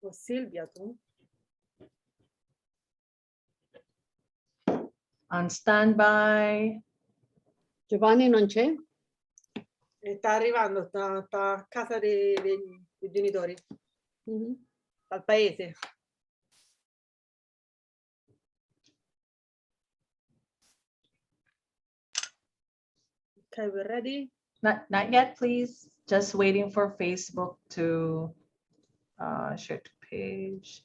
O Silvia, tu? On standby. Giovanni non c'è? Sta arrivando, sta a casa dei genitori, al paese. Okay, we're ready. Not yet, please. Just waiting for Facebook to share to page.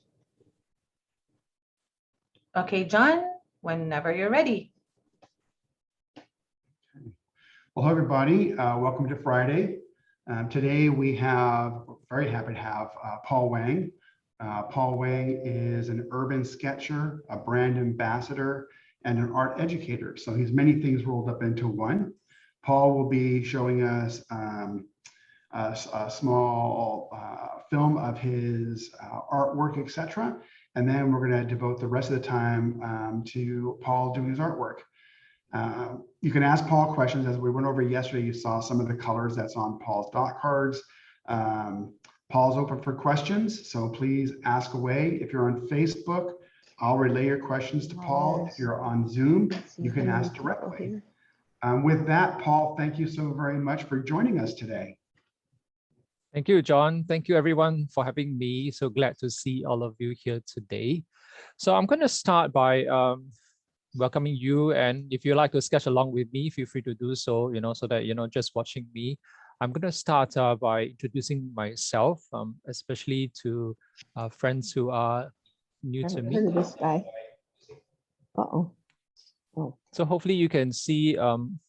Okay, John, whenever you're ready. Well, hello, everybody. Welcome to Friday. Today we have, very happy to have Paul Wang. Paul Wang is an urban sketcher, a brand ambassador, and an art educator. So he's many things rolled up into one. Paul will be showing us a small film of his artwork, etc. And then we're going to devote the rest of the time to Paul doing his artwork. You can ask Paul questions. As we went over yesterday, you saw some of the colors that's on Paul's dot cards. Paul's open for questions, so please ask away. If you're on Facebook, I'll relay your questions to Paul. If you're on Zoom, you can ask directly. With that, Paul, thank you so very much for joining us today. Thank you, John. Thank you, everyone, for having me. So glad to see all of you here today. So I'm going to start by welcoming you. And if you like to sketch along with me, feel free to do so, so that you're not just watching me. I'm going to start by introducing myself, especially to friends who are new to me. This guy. Uh-oh. Oh. So hopefully you can see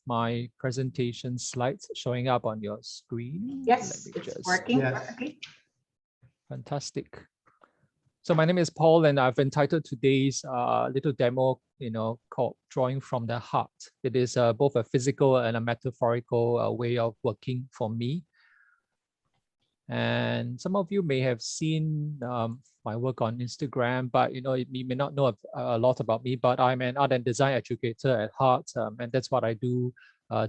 my presentation slides showing up on your screen. Yes, it's working Yes. perfectly. Fantastic. So my name is Paul, and I've entitled today's little demo, called Drawing from the Heart. It is both a physical and a metaphorical way of working for me. And some of you may have seen my work on Instagram, but you may not know a lot about me, but I'm an art and design educator at heart, and that's what I do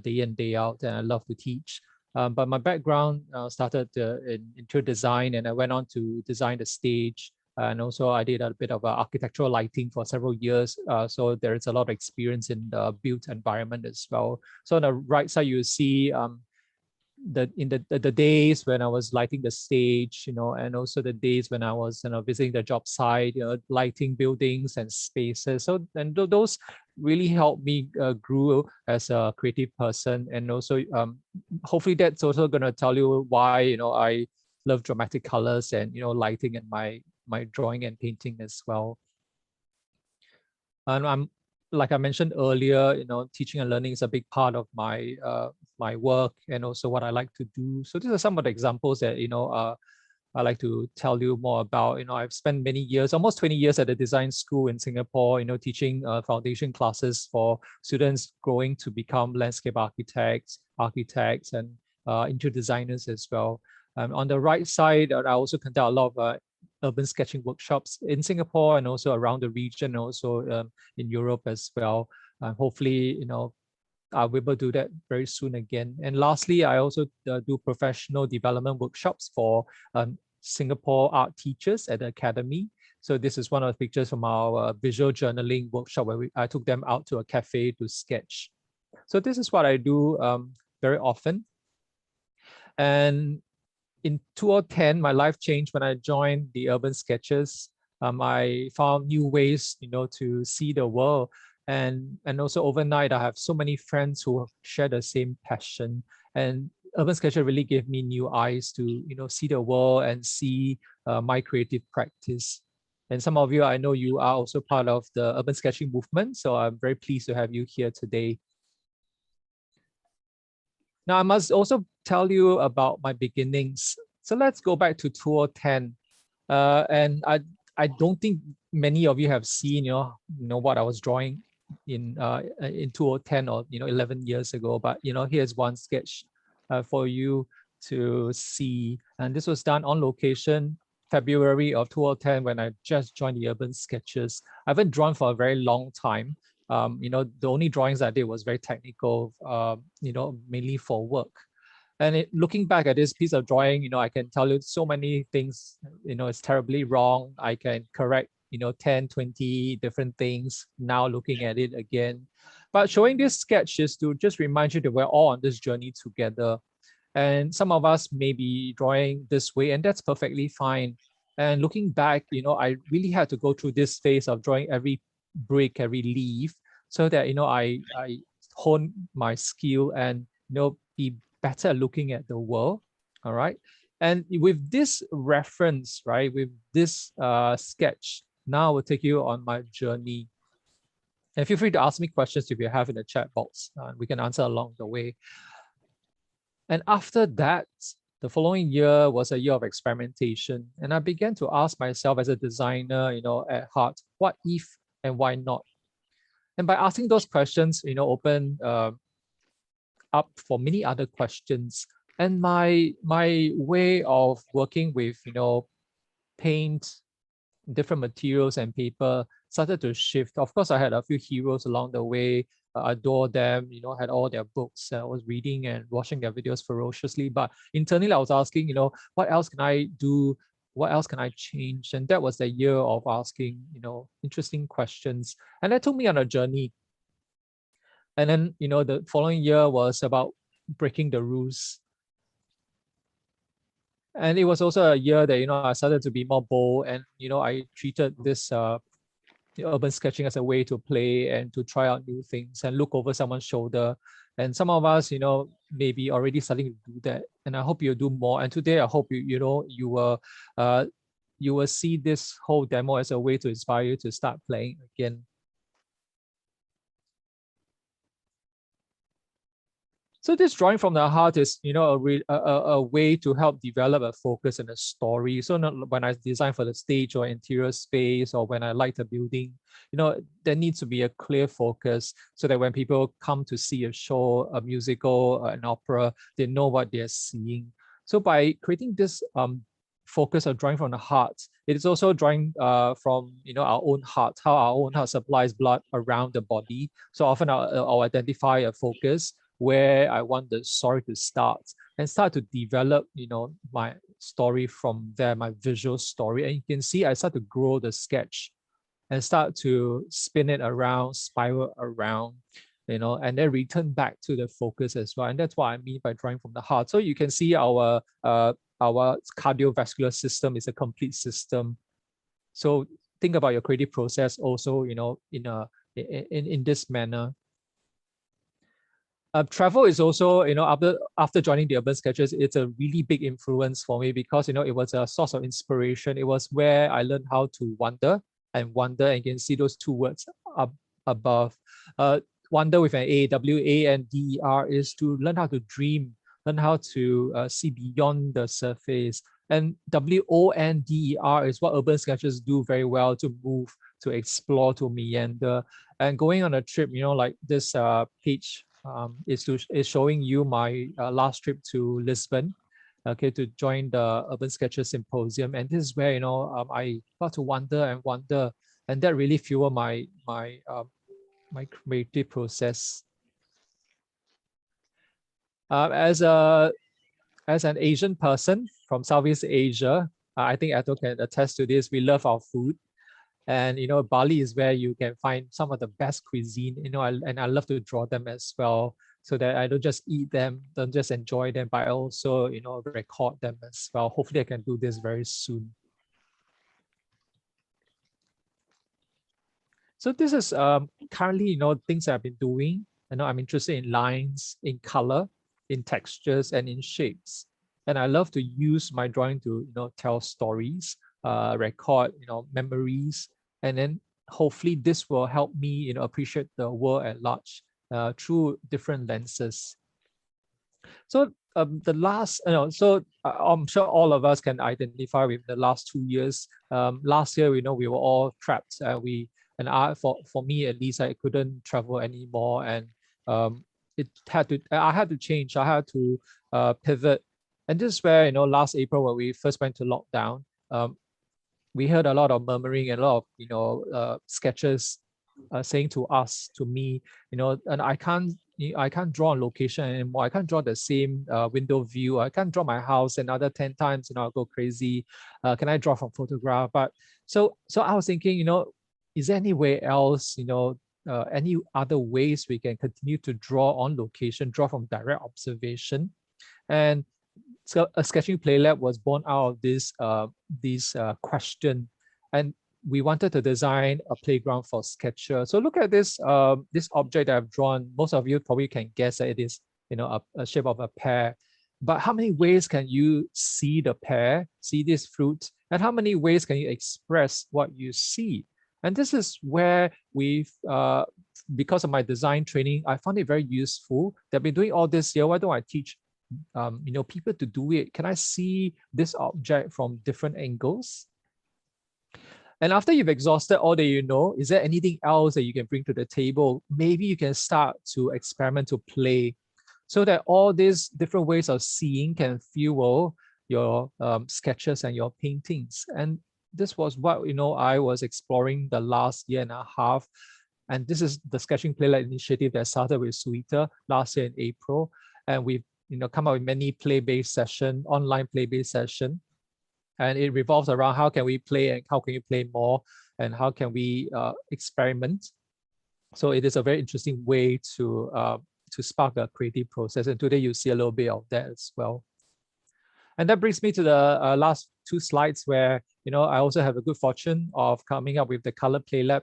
day in, day out, and I love to teach. But my background started in interior design, and I went on to design the stage. And also I did a bit of architectural lighting for several years. So there is a lot of experience in the built environment as well. So on the right side, you see the days when I was lighting the stage, and also the days when I was visiting the job site, lighting buildings and spaces. So and those really helped me grow as a creative person. And also hopefully that's also going to tell you why I love dramatic colors and lighting in my drawing and painting as well. And I'm, like I mentioned earlier, teaching and learning is a big part of my my work and also what I like to do. So these are some of the examples that I like to tell you more about. I've spent many years, almost 20 years at a design school in Singapore, teaching foundation classes for students growing to become landscape architects, and interior designers as well. On the right side, I also conduct a lot of urban sketching workshops in Singapore and also around the region, also in Europe as well. Hopefully, I'll be able to do that very soon again. And lastly, I also do professional development workshops for Singapore art teachers at the academy. So this is one of the pictures from our visual journaling workshop where I took them out to a cafe to sketch. So this is what I do very often. And in 2010, my life changed when I joined the Urban Sketchers. I found new ways, to see the world. And also overnight, I have so many friends who share the same passion. And Urban Sketcher really gave me new eyes to, see the world and see my creative practice. And some of you, I know you are also part of the urban sketching movement. So I'm very pleased to have you here today. Now, I must also tell you about my beginnings. So let's go back to 2010. And I don't think many of you have seen, what I was drawing in 2010 or 11 years ago. But here's one sketch for you to see. And this was done on location, February of 2010, when I just joined the Urban Sketchers. I haven't drawn for a very long time. The only drawings I did was very technical, mainly for work. And looking back at this piece of drawing, I can tell you so many things, it's terribly wrong. I can correct, 10, 20 different things now looking at it again. But showing this sketch is to just remind you that we're all on this journey together. And some of us may be drawing this way, and that's perfectly fine. And looking back, I really had to go through this phase of drawing every brick, every leaf, so that, I hone my skill and, be better at looking at the world. All right. And with this reference, right, with this sketch, now I will take you on my journey. And feel free to ask me questions if you have in the chat box. We can answer along the way. And after that, the following year was a year of experimentation. And I began to ask myself as a designer, at heart, what if and why not? And by asking those questions, open up for many other questions. And my way of working with, paint, different materials and paper started to shift. Of course, I had a few heroes along the way. I adore them, had all their books. I was reading and watching their videos ferociously. But internally, I was asking, what else can I do? What else can I change? And that was the year of asking, interesting questions. And that took me on a journey. And then, the following year was about breaking the rules. And it was also a year that, I started to be more bold, and, I treated this urban sketching as a way to play and to try out new things and look over someone's shoulder. And some of us, maybe already starting to do that. And I hope you'll do more. And today, I hope you will see this whole demo as a way to inspire you to start playing again. So this drawing from the heart is, a way to help develop a focus and a story. So when I design for the stage or interior space, or when I light a building, there needs to be a clear focus so that when people come to see a show, a musical, an opera, they know what they're seeing. So by creating this focus of drawing from the heart, it is also drawing from our own heart, how our own heart supplies blood around the body. So often I'll identify a focus where I want the story to start and start to develop, my story from there, my visual story. And you can see I start to grow the sketch and start to spin it around, spiral around, and then return back to the focus as well. And that's what I mean by drawing from the heart. So you can see our cardiovascular system is a complete system. So think about your creative process also, in this manner. Travel is also, after joining the Urban Sketchers, it's a really big influence for me because, it was a source of inspiration. It was where I learned how to wander, and you can see those two words up above. Wander with an A, W-A-N-D-E-R, is to learn how to dream, learn how to see beyond the surface. And W-O-N-D-E-R is what Urban Sketchers do very well, to move, to explore, to meander. And going on a trip, like this page, is showing you my last trip to Lisbon, okay, to join the Urban Sketchers Symposium. And this is where, I got to wander, and that really fueled my creative process. As an Asian person from Southeast Asia, I think Eto can attest to this. We love our food. And, Bali is where you can find some of the best cuisine, and I love to draw them as well, so that I don't just eat them, don't just enjoy them, but I also, record them as well. Hopefully I can do this very soon. So this is currently, things I've been doing. I'm interested in lines, in color, in textures, and in shapes. And I love to use my drawing to, tell stories, record, memories, and then hopefully this will help me, appreciate the world at large through different lenses. So the last, I'm sure all of us can identify with the last 2 years. Last year, we were all trapped. For me at least, I couldn't travel anymore, and I had to change. I had to pivot. And this is where, last April, when we first went to lockdown, we heard a lot of murmuring and a lot of, sketches saying to us, to me, and I can't draw on location anymore. I can't draw the same window view. I can't draw my house another 10 times, I'll go crazy. Can I draw from photograph? But so I was thinking, is there any way else, any other ways we can continue to draw on location, draw from direct observation? And so a sketching play lab was born out of this question, and we wanted to design a playground for sketchers. So look at this this object that I've drawn. Most of you probably can guess that it is a shape of a pear. But how many ways can you see the pear, see this fruit, and how many ways can you express what you see? And this is where we've, because of my design training, I found it very useful. They've been doing all this here. Why don't I teach people to do it? Can I see this object from different angles? And after you've exhausted all that you know, is there anything else that you can bring to the table? Maybe you can start to experiment, to play, so that all these different ways of seeing can fuel your sketches and your paintings. And this was what I was exploring the last year and a half. And this is the Sketching Playlet initiative that started with Sweeter last year in April. And we've come up with many play-based session, online play-based session. And it revolves around how can we play and how can you play more and how can we experiment. So it is a very interesting way to spark a creative process. And today you see a little bit of that as well. And that brings me to the last two slides where, I also have a good fortune of coming up with the Color Play Lab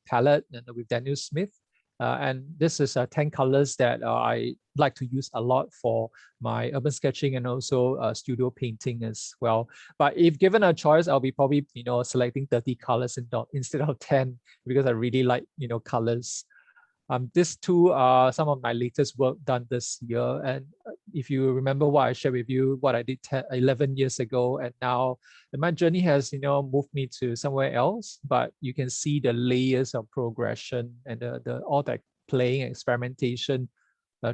palette and with Daniel Smith. And this is 10 colors that I like to use a lot for my urban sketching and also studio painting as well. But if given a choice, I'll be probably, selecting 30 colors instead of 10 because I really like, colors. These two are some of my latest work done this year. And if you remember what I shared with you, what I did 11 years ago, and now my journey has, moved me to somewhere else, but you can see the layers of progression and all that playing and experimentation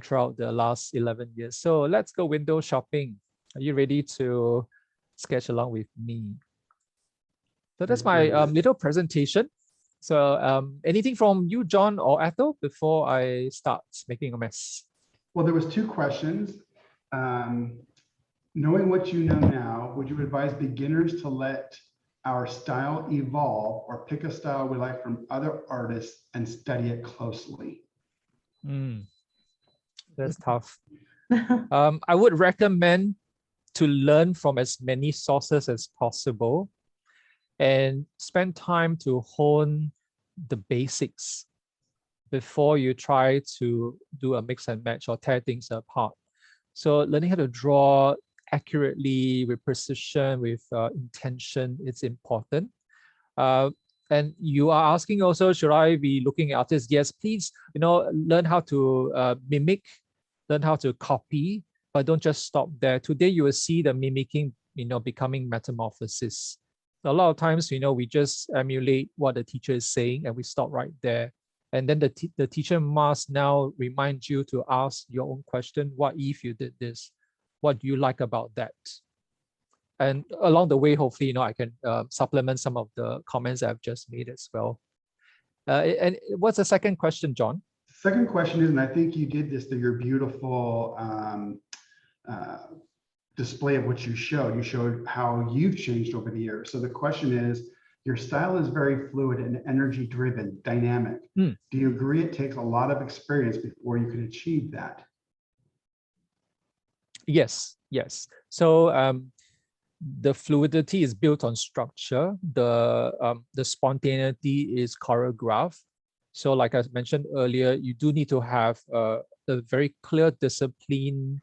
throughout the last 11 years. So let's go window shopping. Are you ready to sketch along with me? So that's my little presentation. So anything from you, John or Ethel, before I start making a mess? Well, there was two questions. Knowing what you know now, would you advise beginners to let our style evolve or pick a style we like from other artists and study it closely? That's tough. I would recommend to learn from as many sources as possible and spend time to hone the basics before you try to do a mix and match or tear things apart. So learning how to draw accurately, with precision, with intention, it's important. And you are asking also, should I be looking at artists? Yes, please, learn how to mimic, learn how to copy, but don't just stop there. Today, you will see the mimicking, becoming metamorphosis. A lot of times, we just emulate what the teacher is saying and we stop right there. And then the teacher must now remind you to ask your own question. What if you did this? What do you like about that? And along the way, hopefully, I can supplement some of the comments I've just made as well. And what's the second question, John? Second question is, and I think you did this through your beautiful display of what you showed. You showed how you've changed over the years. So the question is, your style is very fluid and energy driven, dynamic. Do you agree it takes a lot of experience before you can achieve that? Yes. So the fluidity is built on structure. The spontaneity is choreographed. So like I mentioned earlier, you do need to have a very clear discipline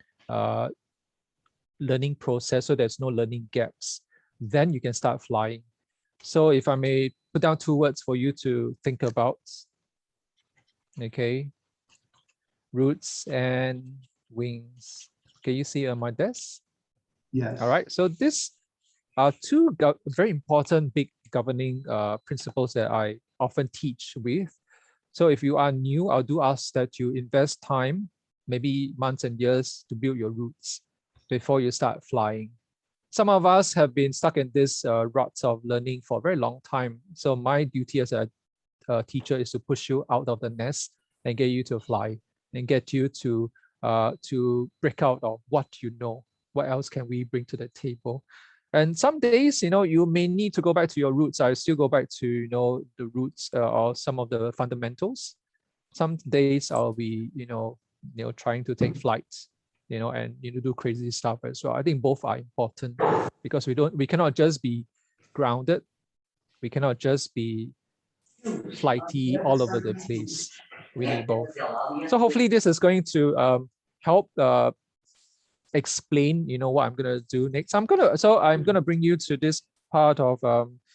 learning process, so there's no learning gaps. Then you can start flying. So if I may put down two words for you to think about, okay, roots and wings. Can you see on my desk? Yes. All right, so these are two very important big governing principles that I often teach with. So if you are new, I do ask that you invest time, maybe months and years, to build your roots before you start flying. Some of us have been stuck in this rut of learning for a very long time. So my duty as a teacher is to push you out of the nest and get you to fly and get you to break out of what you know. What else can we bring to the table? And some days, you may need to go back to your roots. I still go back to, the roots or some of the fundamentals. Some days I'll be, trying to take flights, and do crazy stuff as well. I think both are important because we cannot just be grounded. We cannot just be flighty all over the place. We need both. So hopefully this is going to help explain, what I'm gonna do next. I'm gonna bring you to this part of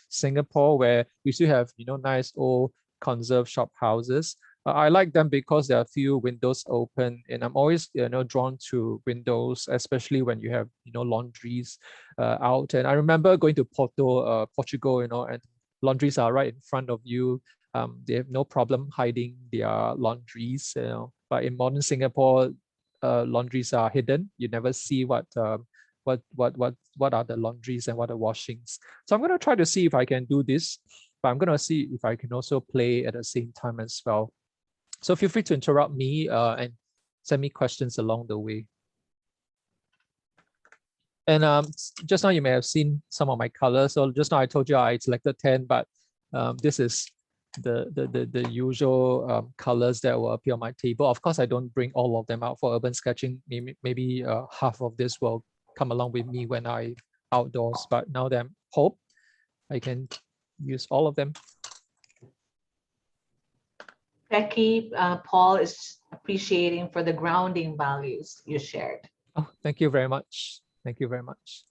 Singapore where we still have nice old conserve shop houses. I like them because there are few windows open, and I'm always drawn to windows, especially when you have laundries out. And I remember going to Portugal, and laundries are right in front of you. They have no problem hiding their laundries, but in modern Singapore, laundries are hidden. You never see what are the laundries and what are washings. So I'm going to try to see if I can do this, but I'm going to see if I can also play at the same time as well. So feel free to interrupt me and send me questions along the way. And just now you may have seen some of my colors. So just now I told you I selected 10, but this is the usual colors that will appear on my table. Of course, I don't bring all of them out for urban sketching. Maybe half of this will come along with me when I outdoors. But now that I'm home, I can use all of them. Becky, Paul is appreciating for the grounding values you shared. Oh, thank you very much. Thank you very much.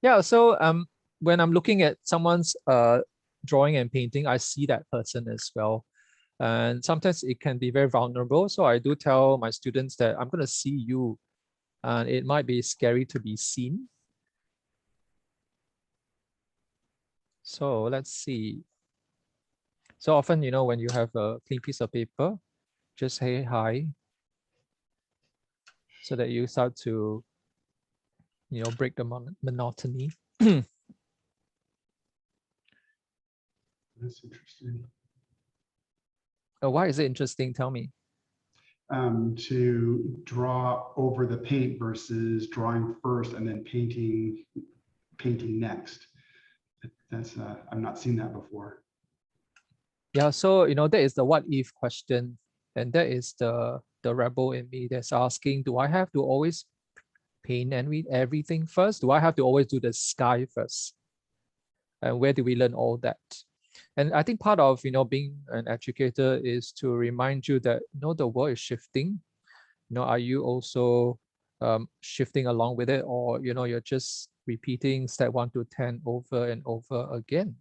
Yeah, so when I'm looking at someone's drawing and painting, I see that person as well. And sometimes it can be very vulnerable. So I do tell my students that I'm going to see you, and it might be scary to be seen. So let's see. So often, when you have a clean piece of paper, just say hi so that you start to, break the monotony. That's interesting. Why is it interesting? Tell me. To draw over the paint versus drawing first and then painting next. That's I've not seen that before. Yeah, so that is the what if question, and that is the rebel in me that's asking, do I have to always paint and read everything first? Do I have to always do the sky first? And where do we learn all that? And I think part of being an educator is to remind you that the world is shifting. Are you also shifting along with it, or you're just repeating step 1 to 10 over and over again?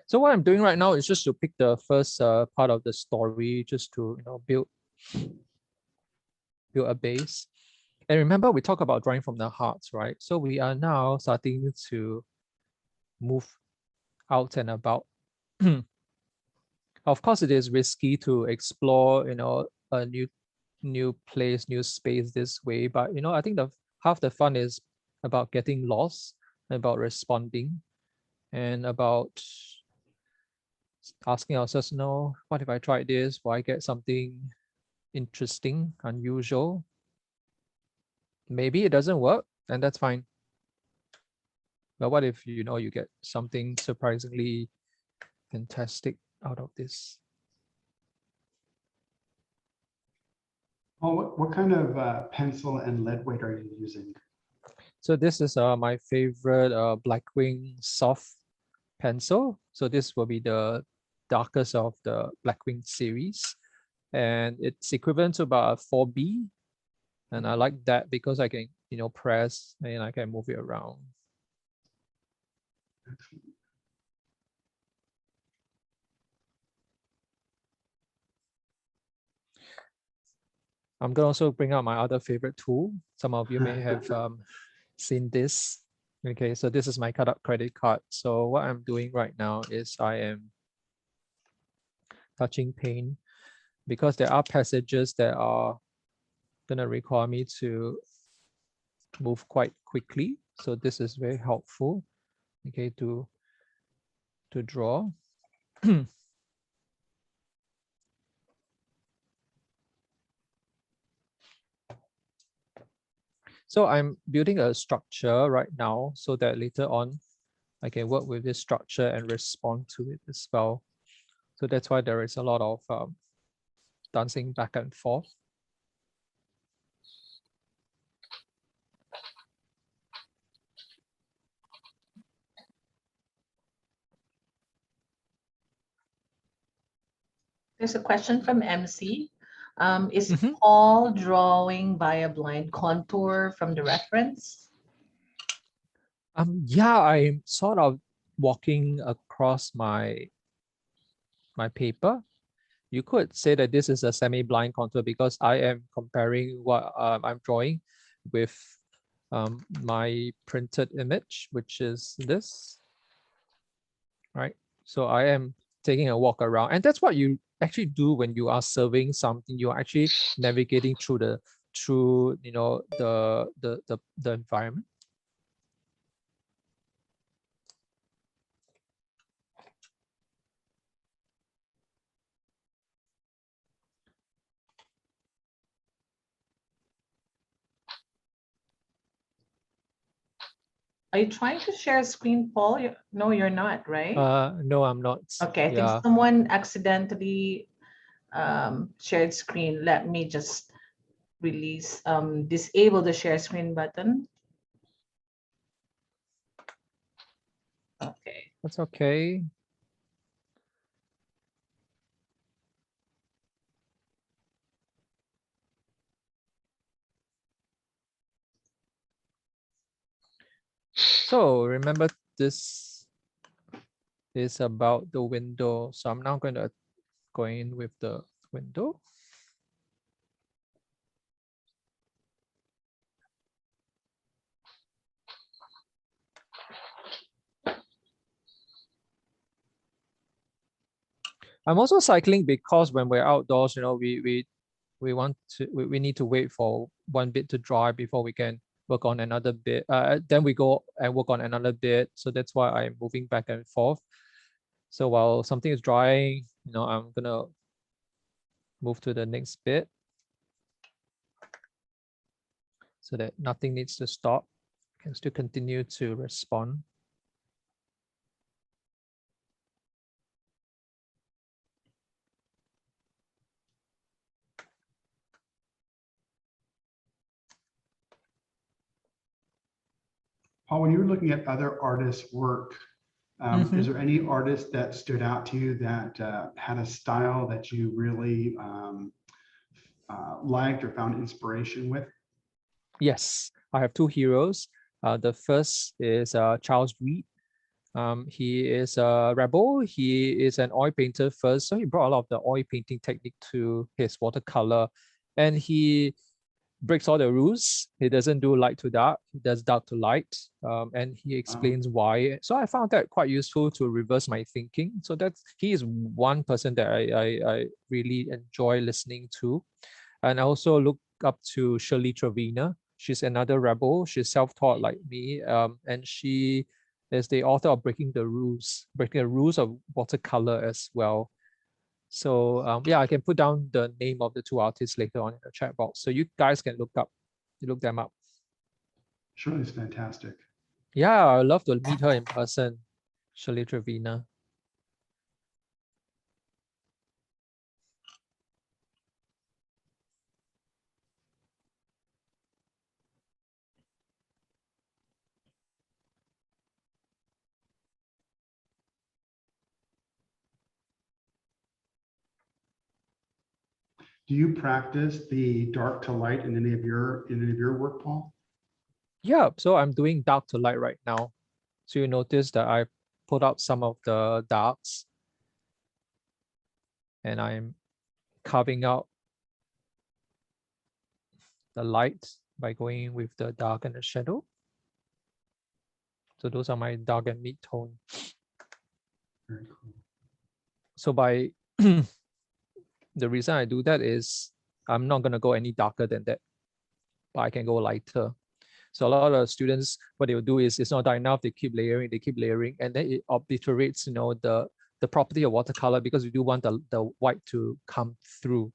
So what I'm doing right now is just to pick the first part of the story, just to build a base. And remember, we talk about drawing from the heart, right? So we are now starting to move out and about. Of course, it is risky to explore, a new place, new space this way. But I think half the fun is about getting lost, about responding, and about asking ourselves, what if I tried this? Will I get something interesting, unusual? Maybe it doesn't work, and that's fine. But what if you get something surprisingly fantastic out of this? Oh, what kind of pencil and lead weight are you using? So this is my favorite Blackwing soft pencil. So this will be the darkest of the Blackwing series, and it's equivalent to about a 4B. And I like that because I can, press and I can move it around. I'm going to also bring out my other favorite tool. Some of you may have seen this. Okay, so this is my cut up credit card. So what I'm doing right now is I am touching paint. because there are passages that are going to require me to move quite quickly. So this is very helpful, okay, to draw. So I'm building a structure right now so that later on I can work with this structure and respond to it as well. So that's why there is a lot of dancing back and forth. There's a question from MC. Is Paul drawing by a blind contour from the reference? Yeah, I'm sort of walking across my paper. You could say that this is a semi-blind contour because I am comparing what I'm drawing with my printed image, which is this, right? So I am taking a walk around, and that's what you actually do when you are serving something. You're actually navigating through the environment. Are you trying to share a screen, Paul? No, you're not, right? No, I'm not. Okay, I think Yeah. someone accidentally shared screen. Let me just disable the share screen button. Okay. That's okay. So remember, this is about the window. So I'm now going to go in with the window. I'm also cycling because when we're outdoors, we need to wait for one bit to dry before we can work on another bit. Then we go and work on another bit. So that's why I'm moving back and forth. So while something is drying, I'm gonna move to the next bit so that nothing needs to stop. I can still continue to respond. Paul, when you were looking at other artists' work, is there any artist that stood out to you that had a style that you really liked or found inspiration with? Yes, I have two heroes. The first is Charles Reed. He is a rebel. He is an oil painter first, so he brought a lot of the oil painting technique to his watercolor, and he breaks all the rules. He doesn't do light to dark, he does dark to light, and he explains why. So I found that quite useful to reverse my thinking. So he is one person that I really enjoy listening to. And I also look up to Shirley Trevina. She's another rebel. She's self-taught like me, and she is the author of Breaking the Rules of Watercolor as well. So yeah, I can put down the name of the two artists later on in the chat box, so you guys can look them up. Shirley is fantastic. Yeah, I'd love to meet her in person, Shirley Trevina. Do you practice the dark to light in any of your work, Paul? Yeah, so I'm doing dark to light right now. So you notice that I put out some of the darks and I'm carving out the light by going with the dark and the shadow. So those are my dark and mid-tone. Very cool. So by the reason I do that is I'm not going to go any darker than that, but I can go lighter. So a lot of students, what they will do is it's not dark enough, they keep layering, and then it obliterates, the property of watercolor, because we do want the white to come through,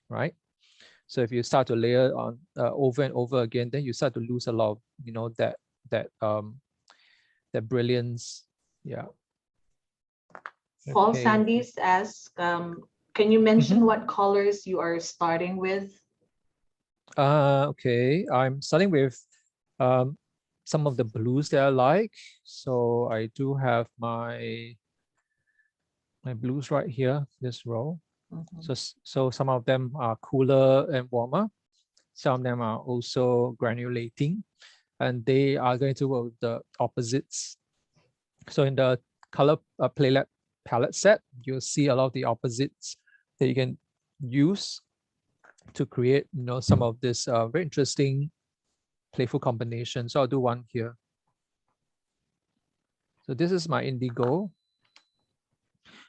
right? So if you start to layer on over and over again, then you start to lose a lot of, that brilliance. Yeah. Paul Okay. Sandys asks, can you mention what colors you are starting with? Okay, I'm starting with some of the blues that I like. So I do have my blues right here, this row. So some of them are cooler and warmer. Some of them are also granulating, and they are going to work with the opposites. So in the color palette set, you'll see a lot of the opposites that you can use to create, some of this very interesting, playful combination. So I'll do one here. So this is my indigo.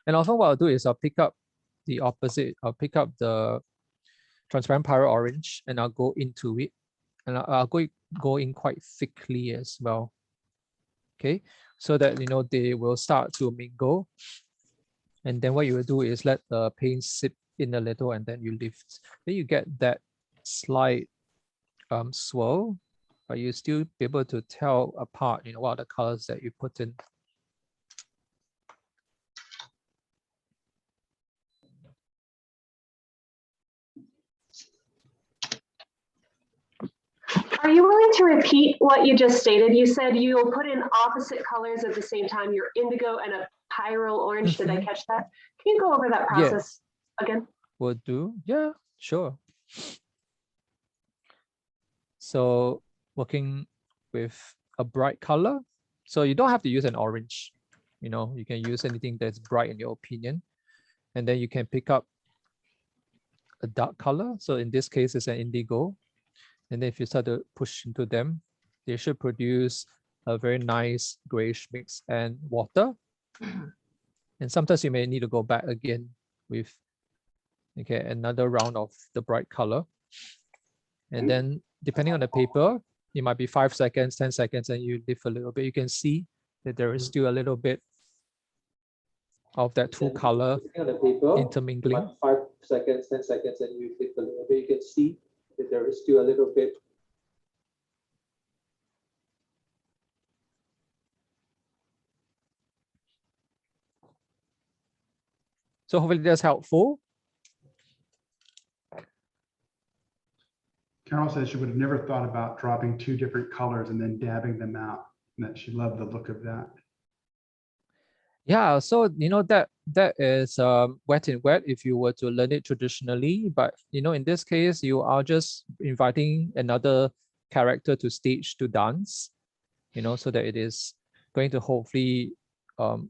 And often what I'll do is I'll pick up the opposite. I'll pick up the transparent pirate orange and I'll go into it. And I'll go in quite thickly as well. Okay, so that, they will start to mingle. And then what you will do is let the paint sip in a little, and then you lift. Then you get that slight swirl, but you still be able to tell apart, what are the colors that you put in. Are you willing to repeat what you just stated? You said you'll put in opposite colors at the same time, your indigo and a pyrrole orange. Did I catch that? Can you go over that process again? Will do. Yeah, sure. So working with a bright color. So you don't have to use an orange. You can use anything that's bright in your opinion. And then you can pick up a dark color. So in this case, it's an indigo. And then if you start to push into them, they should produce a very nice grayish mix and water. And sometimes you may need to go back again with another round of the bright color. And then depending on the paper, it might be 5 seconds, 10 seconds, and you lift a little bit. You can see that there is still a little bit of that two color intermingling. 5 seconds, 10 seconds, and you lift a little bit. You can see that there is still a little bit. So hopefully that's helpful. Carol says she would have never thought about dropping 2 different colors and then dabbing them out, and that she loved the look of that. Yeah, so that is wet in wet if you were to learn it traditionally, but in this case you are just inviting another character to stage to dance, so that it is going to hopefully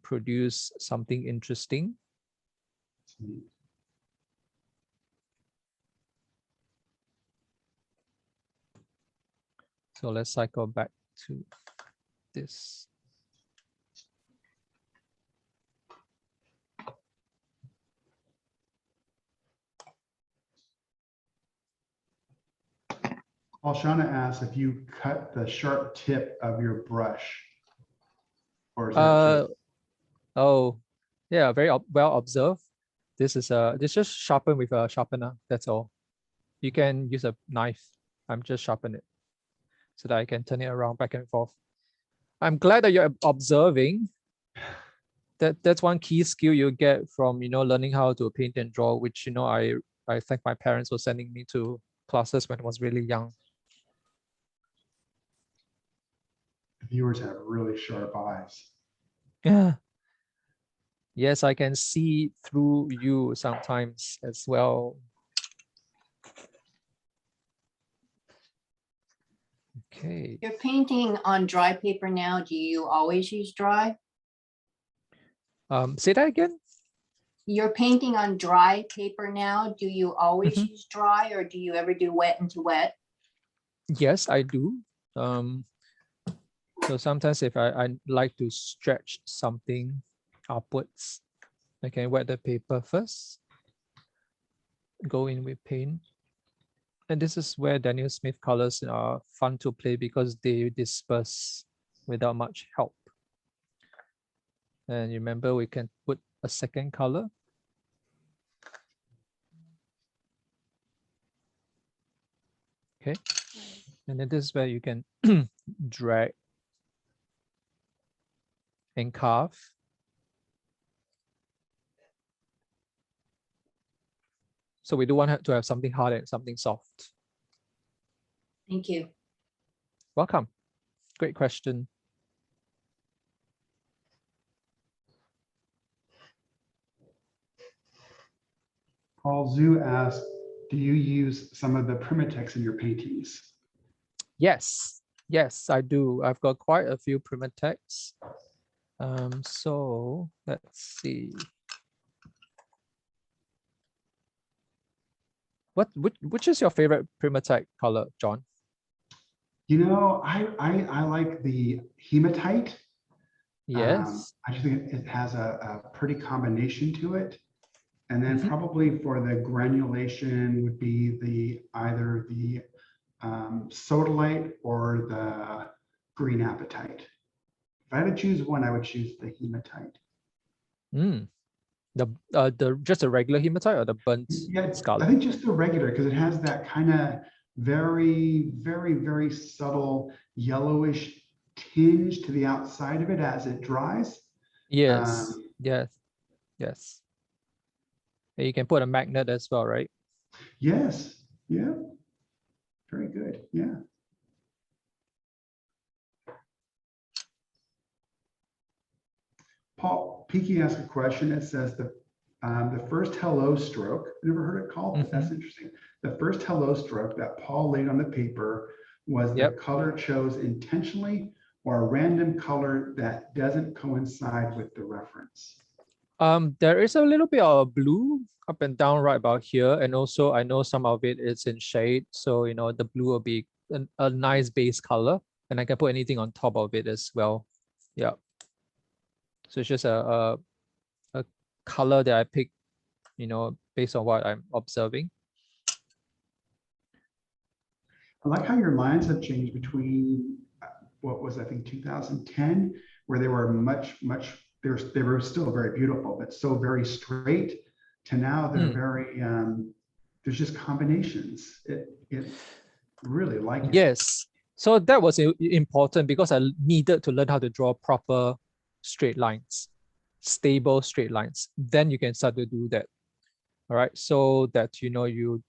produce something interesting. So let's cycle back to this. Shauna asks if you cut the sharp tip of your brush, or is that true? Oh, yeah, very well observed. This is this just sharpen with a sharpener. That's all. You can use a knife. I'm just sharpen it so that I can turn it around back and forth. I'm glad that you're observing. That's one key skill you get from learning how to paint and draw, which I thank my parents for sending me to classes when I was really young. Viewers have really sharp eyes. Yeah. Yes, I can see through you sometimes as well. Okay. You're painting on dry paper now. Do you always use dry? Say that again. You're painting on dry paper now. Do you always use dry, or do you ever do wet into wet? Yes, I do. So sometimes if I like to stretch something upwards, I can wet the paper first. go in with paint. And this is where Daniel Smith colors are fun to play because they disperse without much help. And remember, we can put a second color. Okay. And then this is where you can drag and carve. So we do want to have something hard and something soft. Thank you. Welcome. Great question. Paul Zhu asked, do you use some of the Primitex in your paintings? Yes, yes, I do. I've got quite a few Primitex. So let's see. Which is your favorite Primatite color, John? You know, I like the hematite. Yes. I just think it has a pretty combination to it. And then probably for the granulation would be either the sodalite or the green apatite. If I had to choose one, I would choose the hematite. The just a regular hematite or the burnt scarlet? I think just the regular, because it has that kind of very, very, very subtle yellowish tinge to the outside of it as it dries. Yes, yes, yes. And you can put a magnet as well, right? Yes, yeah, very good, yeah. Paul Peaky asked a question that says the first hello stroke, I never heard it called, but that's interesting. The first hello stroke that Paul laid on the paper was the color chose intentionally or a random color that doesn't coincide with the reference. There is a little bit of blue up and down right about here. And also I know some of it is in shade. So, you know, the blue will be a nice base color and I can put anything on top of it as well. Yeah. So it's just a color that I pick, you know, based on what I'm observing. I like how your lines have changed between what was, I think, 2010, where they were they were still very beautiful, but so very straight, to now they're very, there's just combinations. It really like it. Yes. So that was important because I needed to learn how to draw proper straight lines, stable straight lines. Then you can start to do that. All right. So that, you know, you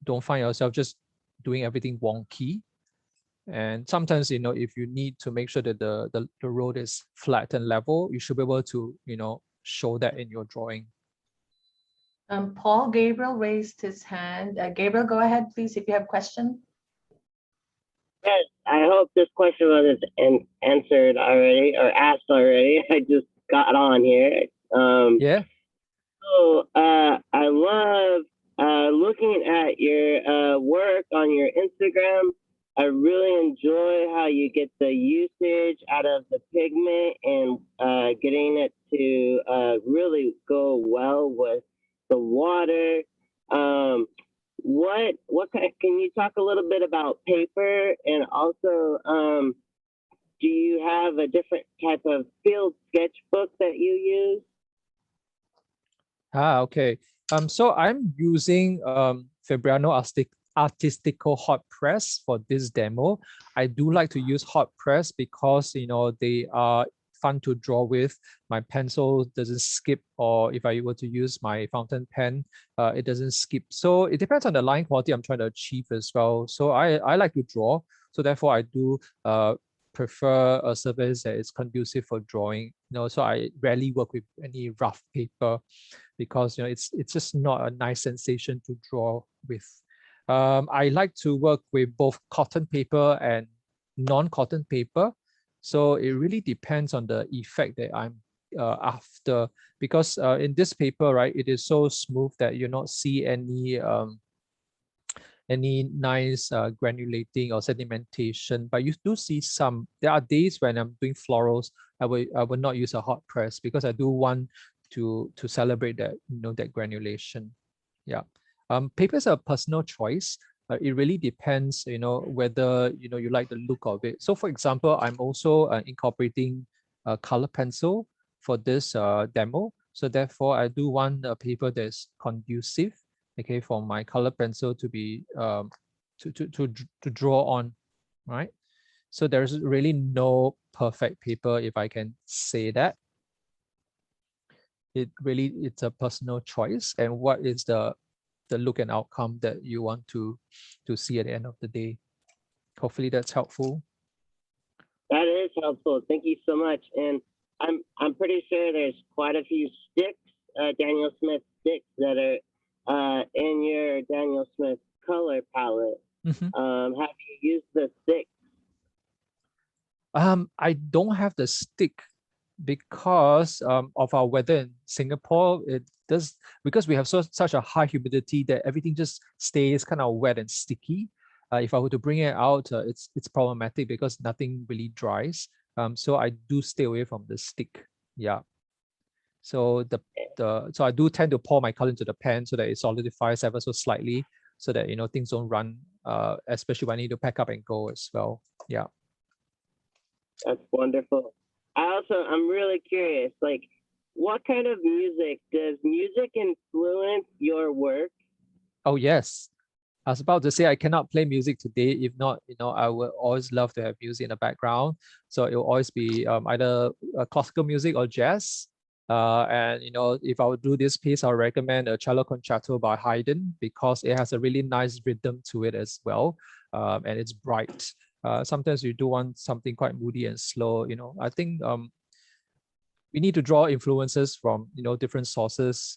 don't find yourself just doing everything wonky. And sometimes, you know, if you need to make sure that the road is flat and level, you should be able to, you know, show that in your drawing. Paul Gabriel raised his hand. Gabriel, go ahead, please, if you have a question. Yes, I hope this question wasn't answered already or asked already. I just got on here. Yeah. So I love looking at your work on your Instagram. I really enjoy how you get the usage out of the pigment and getting it to really go well with the water. Can you talk a little bit about paper, and also do you have a different type of field sketchbook that you use? Okay. So I'm using Fabriano Artistico hot press for this demo. I do like to use hot press because, you know, they are fun to draw with. My pencil doesn't skip, or if I were to use my fountain pen, it doesn't skip. So it depends on the line quality I'm trying to achieve as well. So I like to draw. So therefore I do prefer a surface that is conducive for drawing. You know, so I rarely work with any rough paper because, you know, it's just not a nice sensation to draw with. I like to work with both cotton paper and non-cotton paper. So it really depends on the effect that I'm after, because in this paper, right, it is so smooth that you not see any nice granulating or sedimentation, but you do see some. There are days when I'm doing florals, I will not use a hot press because I do want to celebrate that, you know, that granulation. Yeah. Paper is a personal choice. It really depends, whether you like the look of it. So for example, I'm also incorporating a color pencil for this demo. So therefore, I do want a paper that's conducive, okay, for my color pencil to be to draw on, right? So there's really no perfect paper, if I can say that. It's a personal choice, and what is the look and outcome that you want to see at the end of the day. Hopefully that's helpful. That is helpful. Thank you so much. And I'm pretty sure there's quite a few sticks, Daniel Smith sticks that are in your Daniel Smith color palette. Have you used the sticks? I don't have the stick because of our weather in Singapore. Because we have such a high humidity that everything just stays kind of wet and sticky. If I were to bring it out, it's problematic because nothing really dries. So I do stay away from the stick. Yeah. So so I do tend to pour my color into the pan so that it solidifies ever so slightly, so that things don't run, especially when I need to pack up and go as well. Yeah. That's wonderful. I'm really curious, like, what kind of music, does music influence your work? Oh, yes. I was about to say I cannot play music today. If not, I would always love to have music in the background. So it will always be either classical music or jazz. And if I would do this piece, I would recommend a cello concerto by Haydn, because it has a really nice rhythm to it as well, and it's bright. Sometimes you do want something quite moody and slow. I think we need to draw influences from different sources.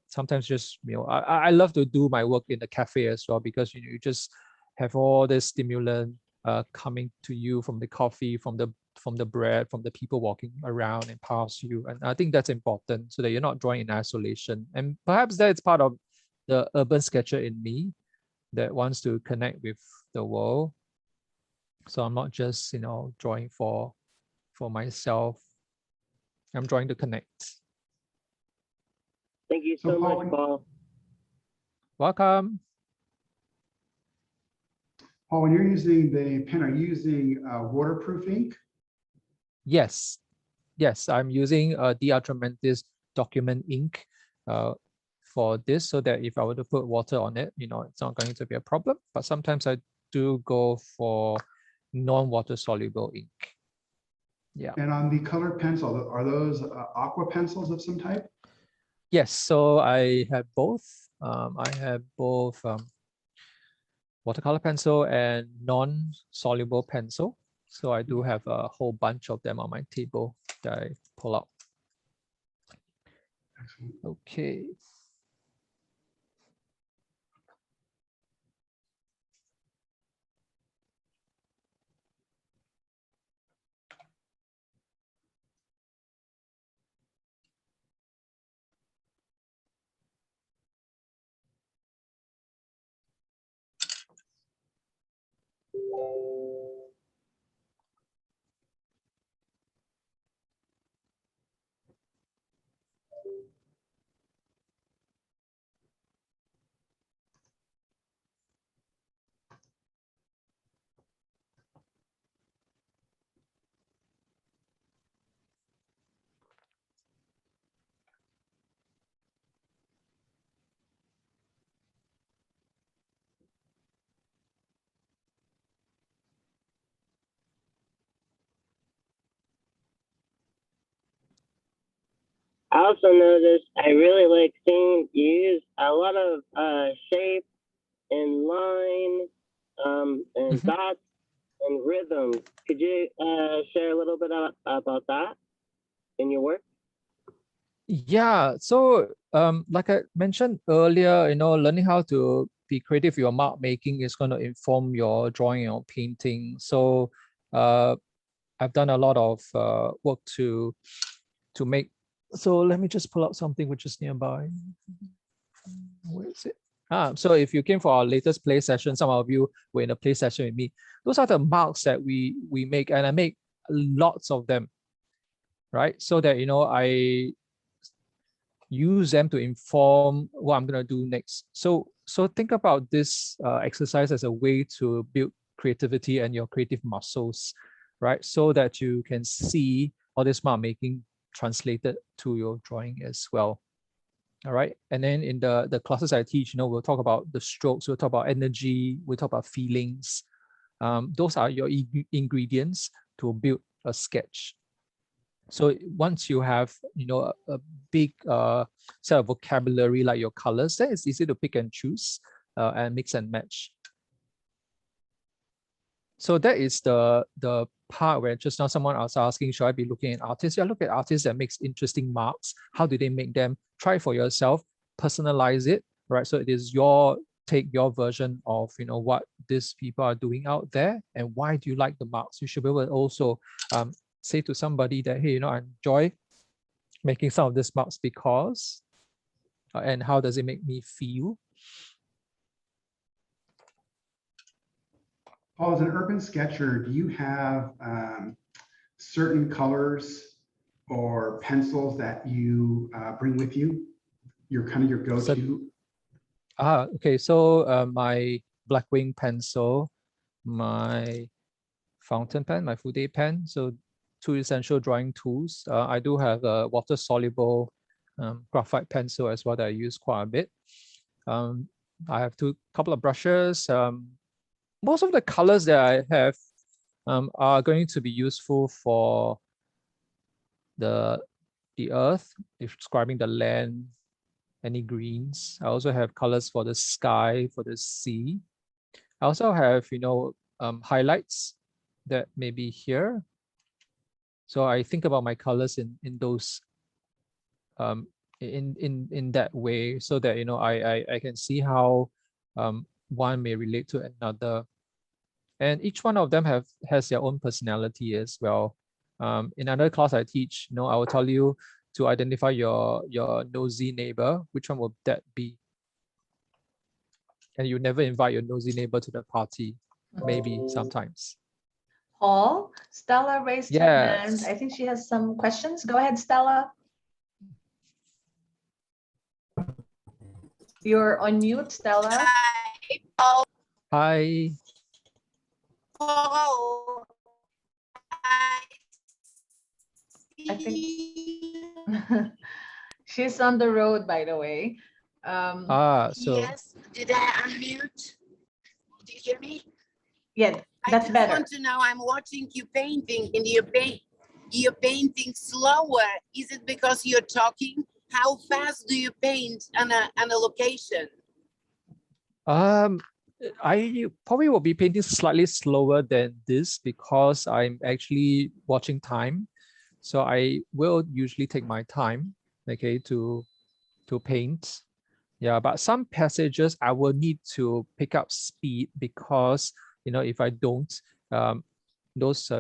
Sometimes just I love to do my work in the cafe as well, because you just have all this stimulant coming to you from the coffee, from the bread, from the people walking around and past you. And I think that's important, so that you're not drawing in isolation. And perhaps that's part of the urban sketcher in me that wants to connect with the world. So I'm not just drawing for myself. I'm trying to connect. Thank you so much, Paul. Welcome. Paul, when you're using the pen, are you using waterproof ink? Yes, I'm using the Ultramantis document ink for this, so that if I were to put water on it, it's not going to be a problem. But sometimes I do go for non-water soluble ink. Yeah. And on the colored pencil, are those aqua pencils of some type? Yes, so I have both. Watercolor pencil and non-soluble pencil. So I do have a whole bunch of them on my table that I pull out. Excellent. Okay. I also noticed I really like seeing you use a lot of shape and line and dots and rhythm. Could you share a little bit about that in your work? Yeah, so like I mentioned earlier, learning how to be creative with your mark making is going to inform your drawing or painting. So I've done a lot of work to make. So let me just pull out something which is nearby. Where is it? So if you came for our latest play session, some of you were in a play session with me. Those are the marks that we make, and I make lots of them, right? So that I use them to inform what I'm gonna do next. So so think about this exercise as a way to build creativity and your creative muscles, right? So that you can see all this mark making translated to your drawing as well. All right. And then in the classes I teach, we'll talk about the strokes, we'll talk about energy, we'll talk about feelings. Those are your ingredients to build a sketch. So once you have, a big set of vocabulary like your colors, then it's easy to pick and choose and mix and match. So that is the part where just now someone was asking, should I be looking at artists? Yeah, look at artists that makes interesting marks. How do they make them? Try for yourself, personalize it, right? So it is your take, your version of, what these people are doing out there and why do you like the marks? You should be able to also say to somebody that, hey, I enjoy making some of these marks because, and how does it make me feel? Paul, as an urban sketcher, do you have certain colors or pencils that you bring with you? Your go-to? Okay. So my Blackwing pencil, my fountain pen, my Fude pen. So 2 essential drawing tools. I do have a water-soluble graphite pencil as well that I use quite a bit. I have couple of brushes. Most of the colors that I have are going to be useful for the earth, describing the land, any greens. I also have colors for the sky, for the sea. I also have, highlights that may be here. So I think about my colors in those in that way, so that I can see how one may relate to another. And each one of them has their own personality as well. In another class I teach, I will tell you to identify your nosy neighbor. Which one will that be? And you never invite your nosy neighbor to the party. Maybe sometimes. Paul, Stella raised her hand. I think she has some questions. Go ahead, Stella. You're on mute, Stella. Hi, Paul. Hi. Paul. I think she's on the road, by the way. So yes, did I unmute? Do you hear me? Yeah, that's better. I want to know, I'm watching you painting and you're painting slower. Is it because you're talking? How fast do you paint on a location? I probably will be painting slightly slower than this because I'm actually watching time. So I will usually take my time, okay, to paint. Yeah, but some passages I will need to pick up speed because, if I don't, those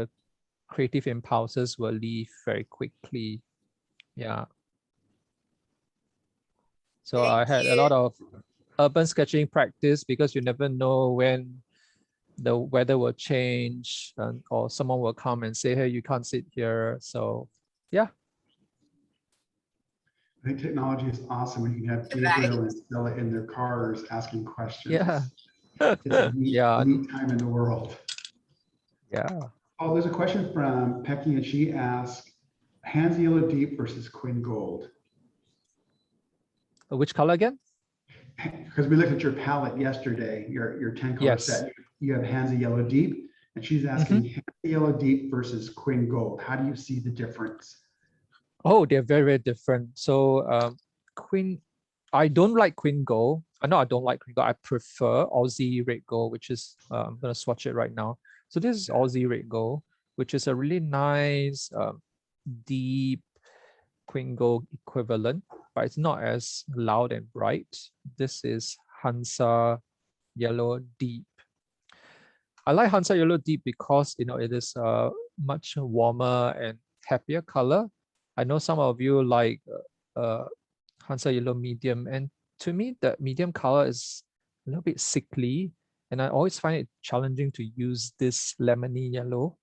creative impulses will leave very quickly. Yeah. So I had a lot of urban sketching practice because you never know when the weather will change or someone will come and say, hey, you can't sit here. So yeah. I think technology is awesome when you can have Gabriel and Stella in their cars asking questions. Yeah. It's a neat time in the world. Yeah. Oh, there's a question from Pecky, and she asked, Hands Yellow Deep versus Quinn Gold. Which color again? Because we looked at your palette yesterday, your 10 color set. You have Hands Yellow Deep, and she's asking Hands Yellow Deep versus Quinn Gold. How do you see the difference? Oh, they're very, very different. So I don't like Quinn Gold. No, I don't like Quinn Gold. I prefer Aussie Red Gold, which is, I'm going to swatch it right now. So this is Aussie Red Gold, which is a really nice, deep Quinn Gold equivalent, but it's not as loud and bright. This is Hansa Yellow Deep. I like Hansa Yellow Deep because, it is a much warmer and happier color. I know some of you like Hansa Yellow Medium, and to me, the medium color is a little bit sickly, and I always find it challenging to use this lemony yellow.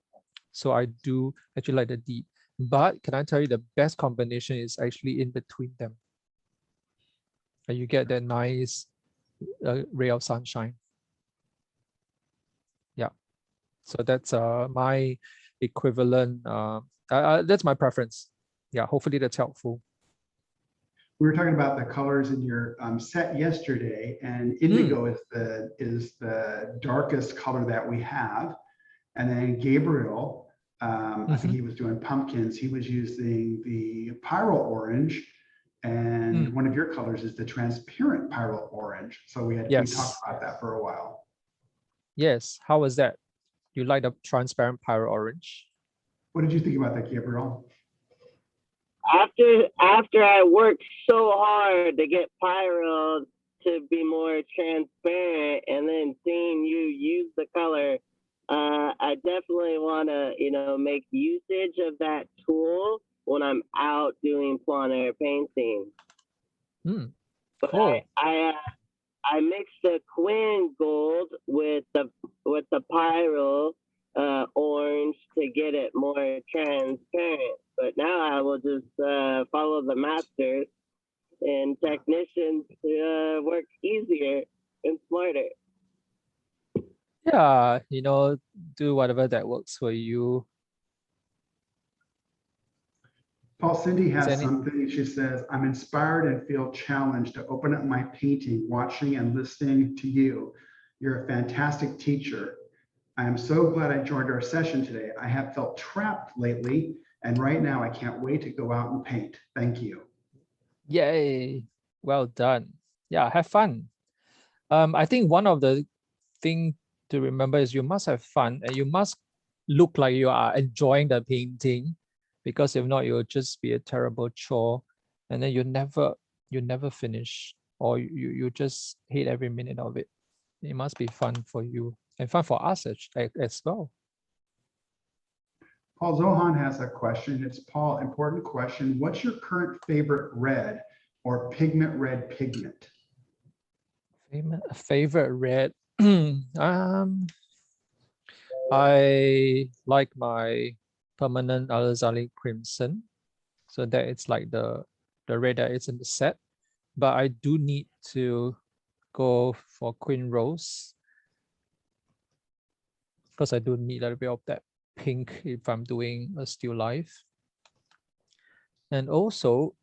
So I do actually like the deep. But can I tell you, the best combination is actually in between them. And you get that nice ray of sunshine. Yeah, so that's my equivalent. That's my preference. Yeah, hopefully that's helpful. We were talking about the colors in your set yesterday, and indigo is the darkest color that we have. And then Gabriel, I think he was doing pumpkins. He was using the pyrrole orange, and one of your colors is the transparent pyrrole orange. So we talked about that for a while. Yes, how was that? You like the transparent pyrrole orange? What did you think about that, Gabriel? After I worked so hard to get Pyro to be more transparent, and then seeing you use the color, I definitely want to, make usage of that tool when I'm out doing plein air painting. Cool. I mixed the Quinn gold with the Pyro orange to get it more transparent. But now I will just follow the masters and technicians to work easier and smarter. Yeah, do whatever that works for you. Paul, Cindy has something. She says, I'm inspired and feel challenged to open up my painting, watching and listening to you. You're a fantastic teacher. I am so glad I joined our session today. I have felt trapped lately, and right now I can't wait to go out and paint. Thank you. Yay. Well done. Yeah, have fun. I think one of the things to remember is you must have fun, and you must look like you are enjoying the painting, because if not, you'll just be a terrible chore, and then you never finish, or you just hate every minute of it. It must be fun for you and fun for us as well. Paul Zohan has a question. It's Paul, important question. What's your current favorite red or pigment red pigment? Favorite red. I like my permanent Alizali crimson, so that it's like the red that is in the set. But I do need to go for Queen Rose, because I do need a little bit of that pink if I'm doing a still life. And also,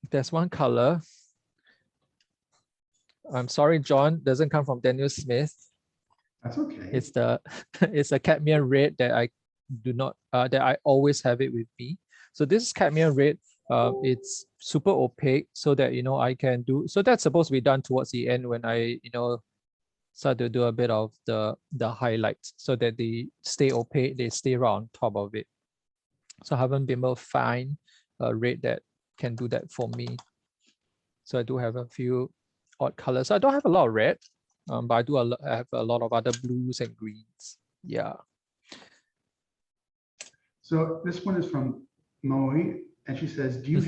there's one color. I'm sorry, John, doesn't come from Daniel Smith. That's okay. It's a cadmium red that I do not that I always have it with me. So this is cadmium red. It's super opaque, so that I can do. So that's supposed to be done towards the end when I start to do a bit of the highlights, so that they stay opaque, they stay right on top of it. So I haven't been able to find a red that can do that for me. So I do have a few odd colors. I don't have a lot of red, but I do have a lot of other blues and greens. Yeah. So this one is from Moe, and she says, do you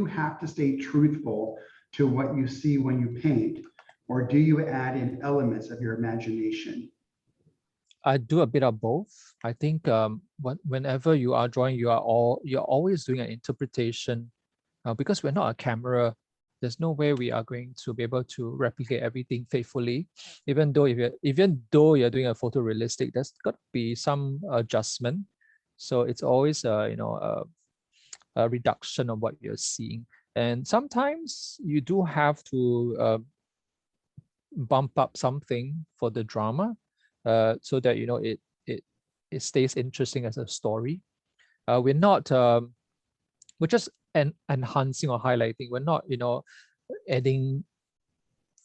have to stay truthful to what you see when you paint, or do you add in elements of your imagination? I do a bit of both. I think whenever you are drawing, you're always doing an interpretation, because we're not a camera. There's no way we are going to be able to replicate everything faithfully. Even though you're doing a photorealistic, there's got to be some adjustment. So it's always a reduction of what you're seeing. And sometimes you do have to bump up something for the drama, so that it stays interesting as a story. We're not we're just enhancing or highlighting. We're not adding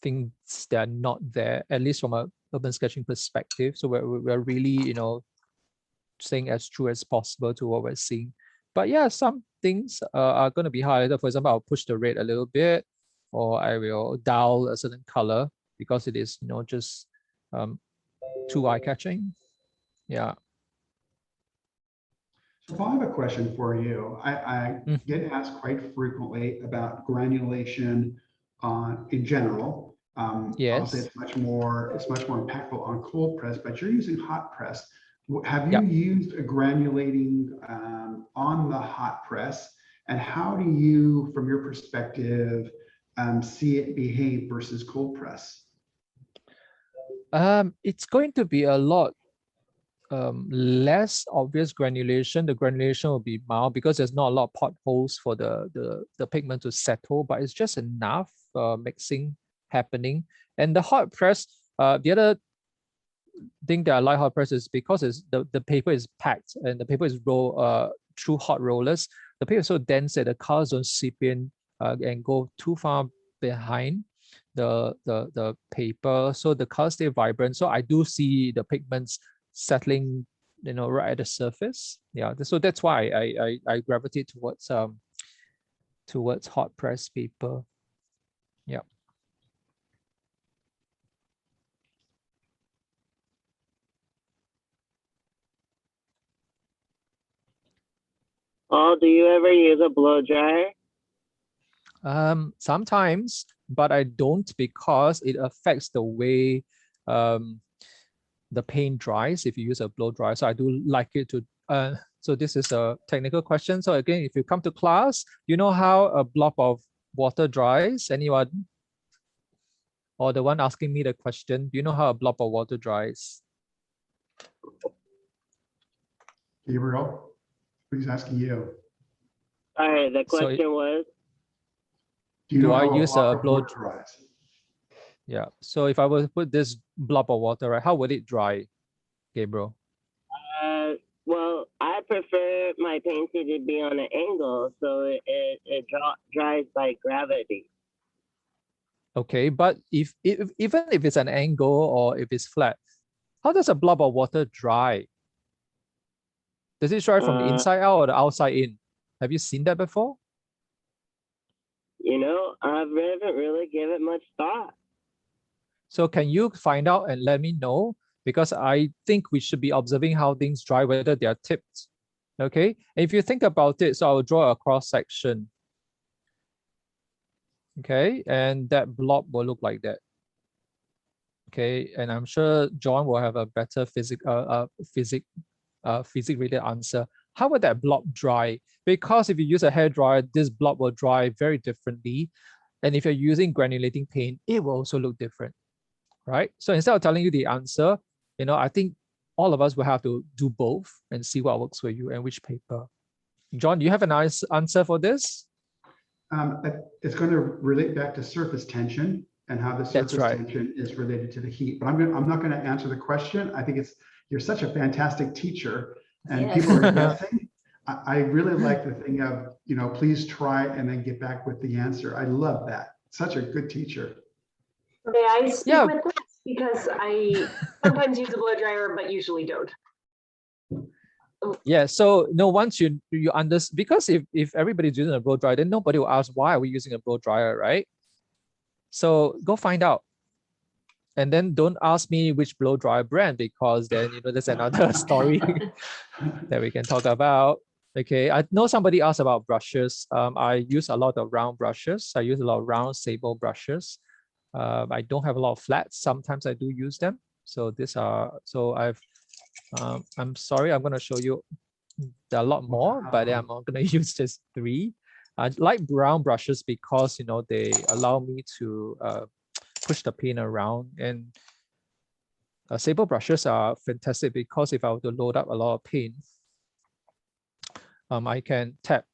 things that are not there, at least from a urban sketching perspective. So we're really staying as true as possible to what we're seeing. But yeah, some things are going to be highlighted. For example, I'll push the red a little bit, or I will dial a certain color because it is just too eye-catching. Yeah. So I have a question for you. I get asked quite frequently about granulation in general. Yes. Obviously, it's much more impactful on cold press, but you're using hot press. Have you used a granulating on the hot press, and how do you, from your perspective, see it behave versus cold press? It's going to be a lot less obvious granulation. The granulation will be mild because there's not a lot of potholes for the pigment to settle, but it's just enough mixing happening. And the hot press, the other thing that I like hot press is because the paper is packed and the paper is rolled through hot rollers. The paper is so dense that the colors don't seep in and go too far behind the paper, so the colors stay vibrant. So I do see the pigments settling, right at the surface. Yeah, so that's why I gravitate towards hot press paper. Yeah. Oh, do you ever use a blow dryer? Sometimes, but I don't because it affects the way the paint dries if you use a blow dryer. So I do like it to. So this is a technical question. So again, if you come to class, you know how a blob of water dries? Anyone? Or the one asking me the question, do you know how a blob of water dries? Gabriel, who's asking you? All right, the question was? Do you know I how use a blow water dries? Yeah. So if I were to put this blob of water, right, how would it dry, Gabriel? Well, I prefer my painting to be on an angle, so it dries by gravity. Okay, but if even if it's an angle or if it's flat, how does a blob of water dry? Does it dry from the inside out or the outside in? Have you seen that before? I haven't really given it much thought. So can you find out and let me know? Because I think we should be observing how things dry, whether they are tipped. Okay, and if you think about it, so I will draw a cross section. Okay, and that blob will look like that. Okay, and I'm sure John will have a better physics related answer. How would that blob dry? Because if you use a hairdryer, this blob will dry very differently. And if you're using granulating paint, it will also look different, right? So instead of telling you the answer, I think all of us will have to do both and see what works for you and which paper. John, do you have a nice answer for this? It's going to relate back to surface tension and how the surface tension is related to the heat. But I'm not going to answer the question. I think you're such a fantastic teacher, and people are guessing. I really like the thing of, please try and then get back with the answer. I love that. Such a good teacher. May I speak with this? Because I sometimes use a blow dryer, but usually don't. Yeah, so once you understand, because if everybody's using a blow dryer, then nobody will ask why are we using a blow dryer, right? So go find out. And then don't ask me which blow dryer brand, because then there's another story that we can talk about. Okay, I know somebody asked about brushes. I use a lot of round brushes. I use a lot of round sable brushes. I don't have a lot of flats. Sometimes I do use them. So I'm sorry, I'm going to show you a lot more, but I'm not going to use just 3. I like brown brushes because they allow me to push the paint around, and sable brushes are fantastic because if I were to load up a lot of paint, I can tap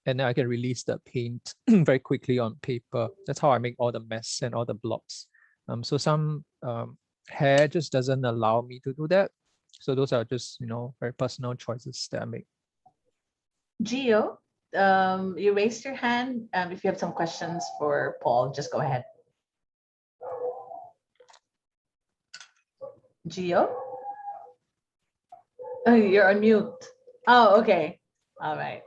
and then I can release the paint very quickly on paper. That's how I make all the mess and all the blobs. So some hair just doesn't allow me to do that. So those are just, very personal choices that I make. Gio, you raised your hand. If you have some questions for Paul, just go ahead. Gio? Oh, you're on mute. Oh, okay. All right.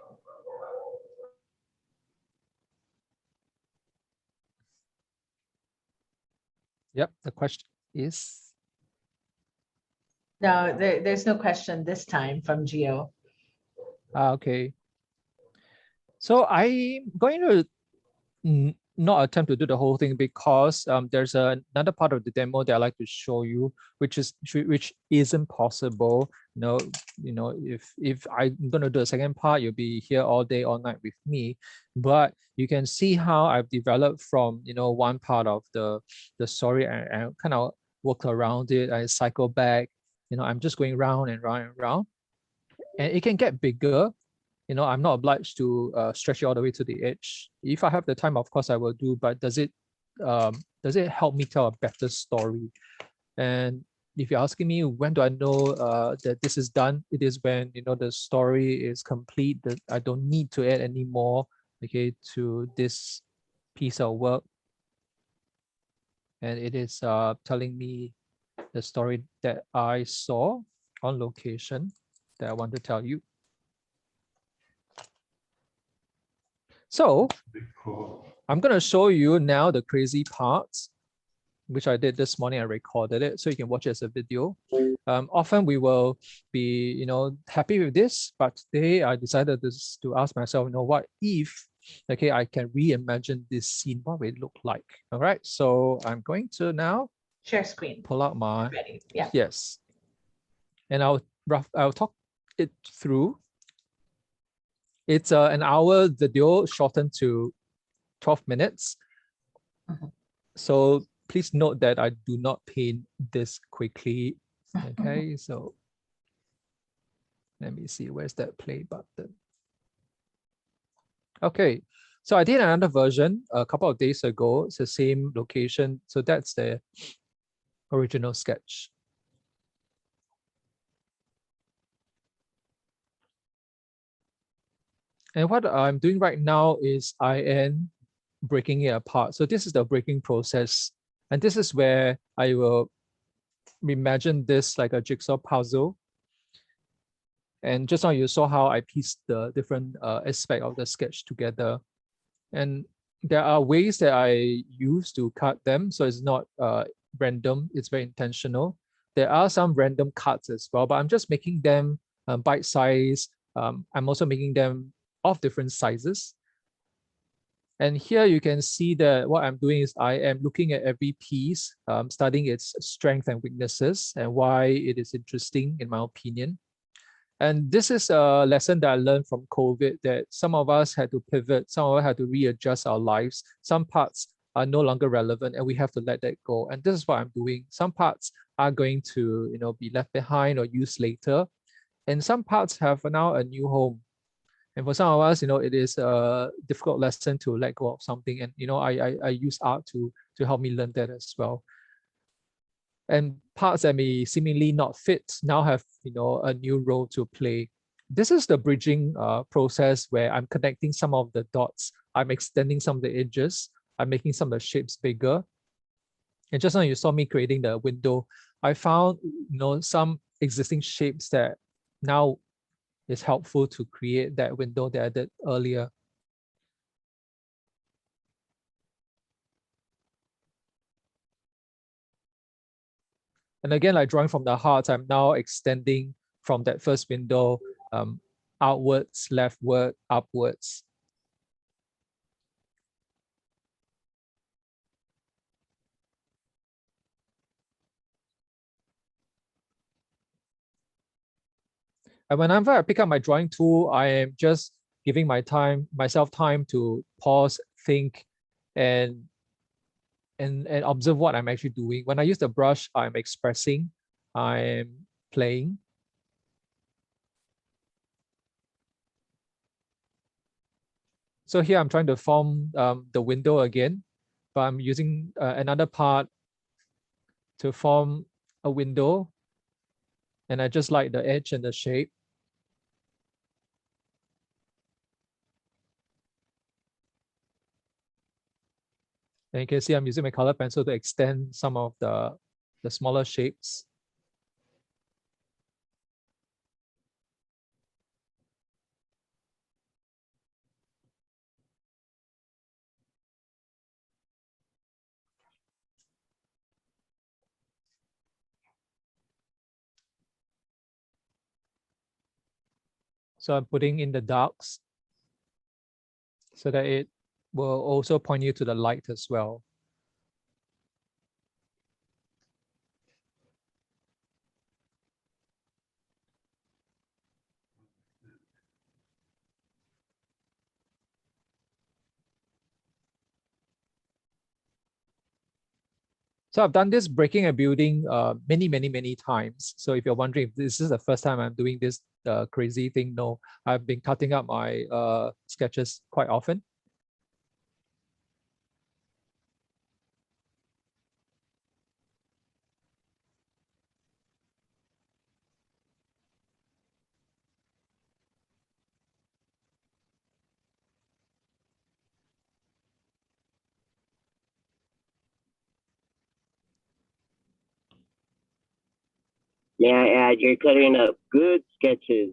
Yep, the question is? No, there's no question this time from Gio. Okay. So I'm going to not attempt to do the whole thing because there's another part of the demo that I like to show you, which isn't possible. If I'm gonna do a second part, you'll be here all day, all night with me. But you can see how I've developed from one part of the story and kind of work around it. I cycle back. I'm just going round and round and round, and it can get bigger. I'm not obliged to stretch it all the way to the edge. If I have the time, of course I will do, but does it help me tell a better story? And if you're asking me when do I know that this is done, it is when the story is complete, that I don't need to add any more, okay, to this piece of work. And it is telling me the story that I saw on location that I want to tell you. So I'm going to show you now the crazy parts, which I did this morning. I recorded it so you can watch it as a video. Often we will be, happy with this, but today I decided to ask myself, what if, okay, I can reimagine this scene, what would it look like? All right, so I'm going to now Share screen. pull out my, Ready. Yeah. yes. And I'll talk it through. It's an hour video shortened to 12 minutes. So please note that I do not paint this quickly. Okay, so let me see, where's that play button? Okay, so I did another version a couple of days ago. It's the same location. So that's the original sketch. And what I'm doing right now is I am breaking it apart. So this is the breaking process. And this is where I will imagine this like a jigsaw puzzle. And just now you saw how I pieced the different aspects of the sketch together. And there are ways that I use to cut them. So it's not random, it's very intentional. There are some random cuts as well, but I'm just making them bite-sized. I'm also making them of different sizes. And here you can see that what I'm doing is I am looking at every piece, studying its strengths and weaknesses and why it is interesting in my opinion. And this is a lesson that I learned from COVID, that some of us had to pivot, some of us had to readjust our lives. Some parts are no longer relevant and we have to let that go. And this is what I'm doing. Some parts are going to be left behind or used later. And some parts have now a new home. And for some of us, it is a difficult lesson to let go of something. And, I use art to help me learn that as well. And parts that may seemingly not fit now have, a new role to play. This is the bridging process where I'm connecting some of the dots. I'm extending some of the edges. I'm making some of the shapes bigger. And just now you saw me creating the window. I found, some existing shapes that now is helpful to create that window that I did earlier. And again, like drawing from the heart, I'm now extending from that first window outwards, leftward, upwards. And whenever I pick up my drawing tool, I am just giving myself time to pause, think, and observe what I'm actually doing. When I use the brush, I'm expressing, I'm playing. So here I'm trying to form the window again, but I'm using another part to form a window. And I just like the edge and the shape. And you can see I'm using my color pencil to extend some of the smaller shapes. So I'm putting in the darks so that it will also point you to the light as well. So I've done this breaking and building many times. So if you're wondering if this is the first time I'm doing this crazy thing, no, I've been cutting up my sketches quite often. May I add, you're cutting up good sketches,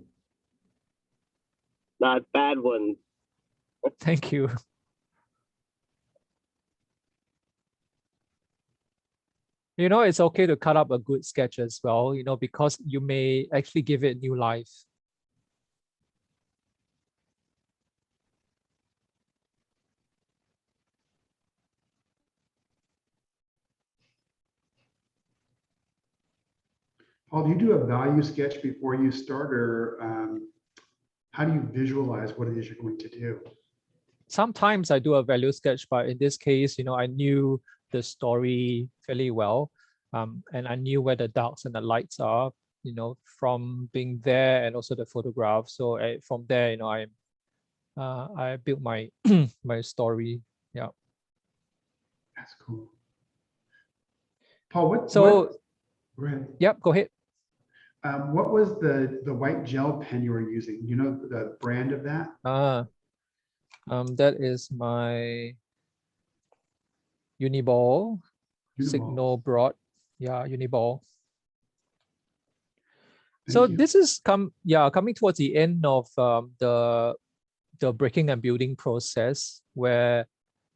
not bad ones. Thank you. You know, it's okay to cut up a good sketch as well, you know, because you may actually give it new life. Paul, do you do a value sketch before you start, or how do you visualize what it is you're going to do? Sometimes I do a value sketch, but in this case, you know, I knew the story fairly well, and I knew where the darks and the lights are, you know, from being there, and also the photograph. So from there, you know, I built my my story. Yeah. That's cool. Paul, So go ahead. Yep, go ahead. What was the white gel pen you were using? You know the brand of that? That is my Uniball Signal Broad. Yeah, Uniball. So this is coming towards the end of the breaking and building process, where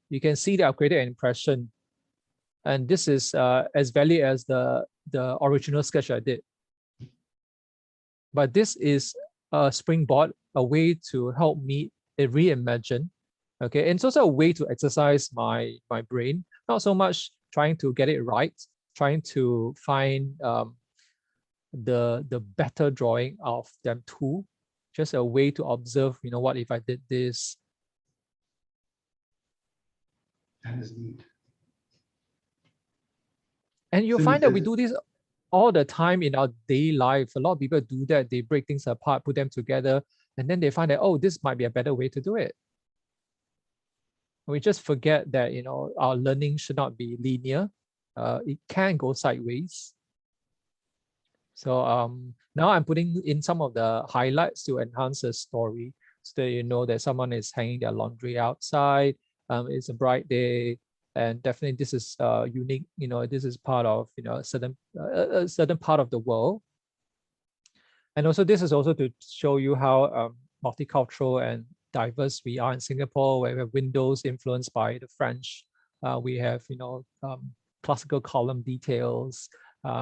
you can see that I've created an impression, and this is as valid as the original sketch I did. But this is a springboard, a way to help me reimagine. Okay, and it's also a way to exercise my brain, not so much trying to get it right, trying to find the better drawing of them too, just a way to observe, you know, what if I did this. That is neat. And you'll find that we do this all the time in our daily life. A lot of people do that. They break things apart, put them together, and then they find that, oh, this might be a better way to do it. We just forget that, you know, our learning should not be linear. It can go sideways. So now I'm putting in some of the highlights to enhance the story, so that you know that someone is hanging their laundry outside. It's a bright day, and definitely this is unique. You know, this is part of, you know, a certain part of the world. And also this is also to show you how multicultural and diverse we are in Singapore, where we have windows influenced by the French. We have, you know, classical column details.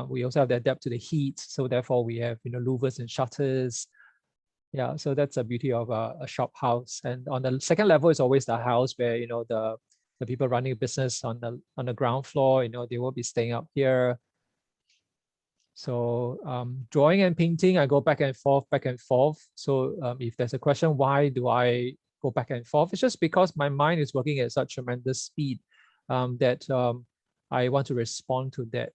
We also have to adapt to the heat, so therefore we have, you know, louvers and shutters. Yeah, so that's the beauty of a shop house. And on the second level is always the house where, you know, the people running a business on the ground floor, you know, they will be staying up here. So drawing and painting, I go back and forth. So if there's a question, why do I go back and forth? It's just because my mind is working at such tremendous speed that I want to respond to that.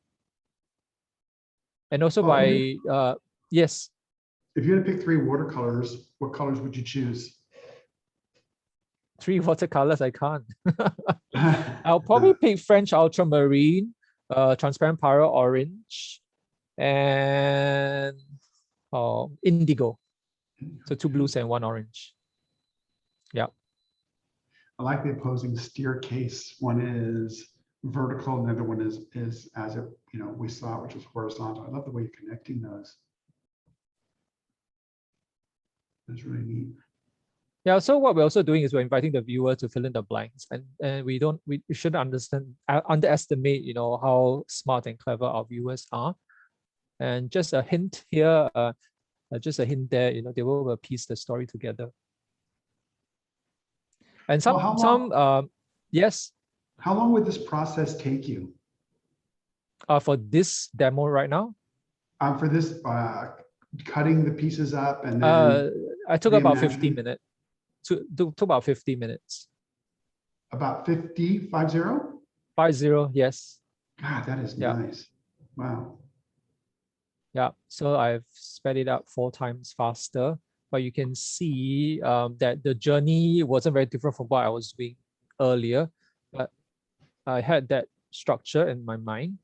And also yes. If you had to pick 3 watercolors, what colors would you choose? 3 watercolors, I can't. I'll probably pick French ultramarine, transparent pyrrole orange, and indigo. So 2 blues and 1 orange. Yeah. I like the opposing staircase. One is vertical, and the other one is as it, you know, we saw, which was horizontal. I love the way you're connecting those. That's really neat. Yeah, so what we're also doing is we're inviting the viewer to fill in the blanks, and we shouldn't underestimate, you know, how smart and clever our viewers are. And just a hint here, just a hint there, you know, they will piece the story together. And some, Well, how long- yes, How long would this process take you? for this demo right now, For this, cutting the pieces up and then I took about reimagining? 15 minutes. Took about 50 minutes. About 50, 50? 50, yes. God, that is Yeah. nice. Wow. Yeah, so I've sped it up 4 times faster, but you can see that the journey wasn't very different from what I was doing earlier, but I had that structure in my mind,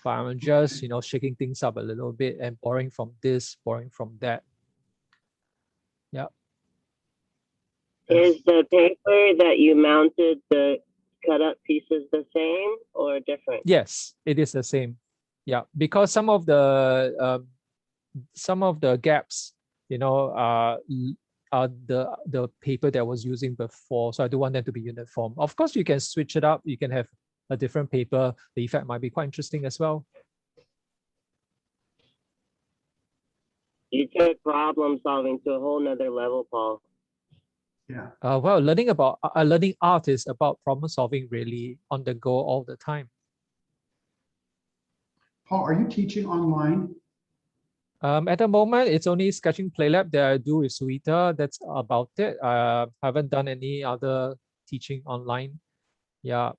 but I'm just, shaking things up a little bit and borrowing from this, borrowing from that. Yeah. Is the paper that you mounted the cut up pieces the same or different? Yes, it is the same. Yeah, because some of the gaps, are the paper that I was using before. So I do want them to be uniform. Of course, you can switch it up. You can have a different paper. The effect might be quite interesting as well. You took problem solving to a whole nother level, Paul. Yeah. Well, learning art is about problem solving really on the go all the time. Paul, are you teaching online? At the moment, it's only Sketching Play Lab that I do with Suita. That's about it. I haven't done any other teaching online. Yeah.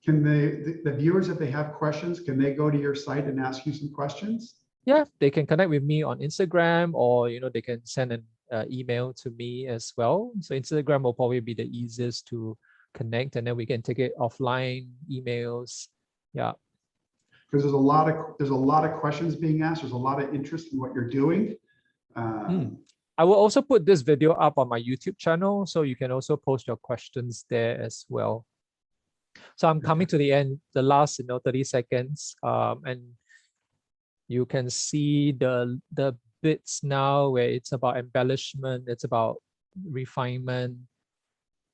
Can the viewers, if they have questions, can they go to your site and ask you some questions? Yeah, they can connect with me on Instagram, or they can send an email to me as well. So Instagram will probably be the easiest to connect, and then we can take it offline, emails. Yeah. Because there's a lot of questions being asked. There's a lot of interest in what you're doing. I will also put this video up on my YouTube channel, so you can also post your questions there as well. So I'm coming to the end, the last 30 seconds, and you can see the bits now where it's about embellishment, it's about refinement,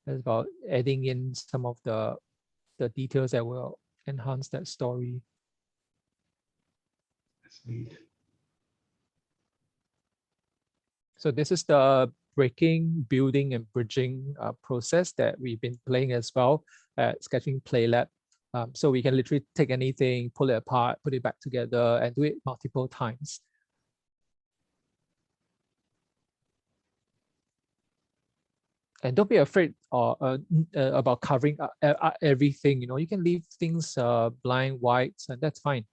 it's about adding in some of the details that will enhance that story. That's neat. So this is the breaking, building, and bridging process that we've been playing as well at Sketching Play Lab. So we can literally take anything, pull it apart, put it back together, and do it multiple times. And don't be afraid about covering everything. You can leave things blind, white, and that's fine.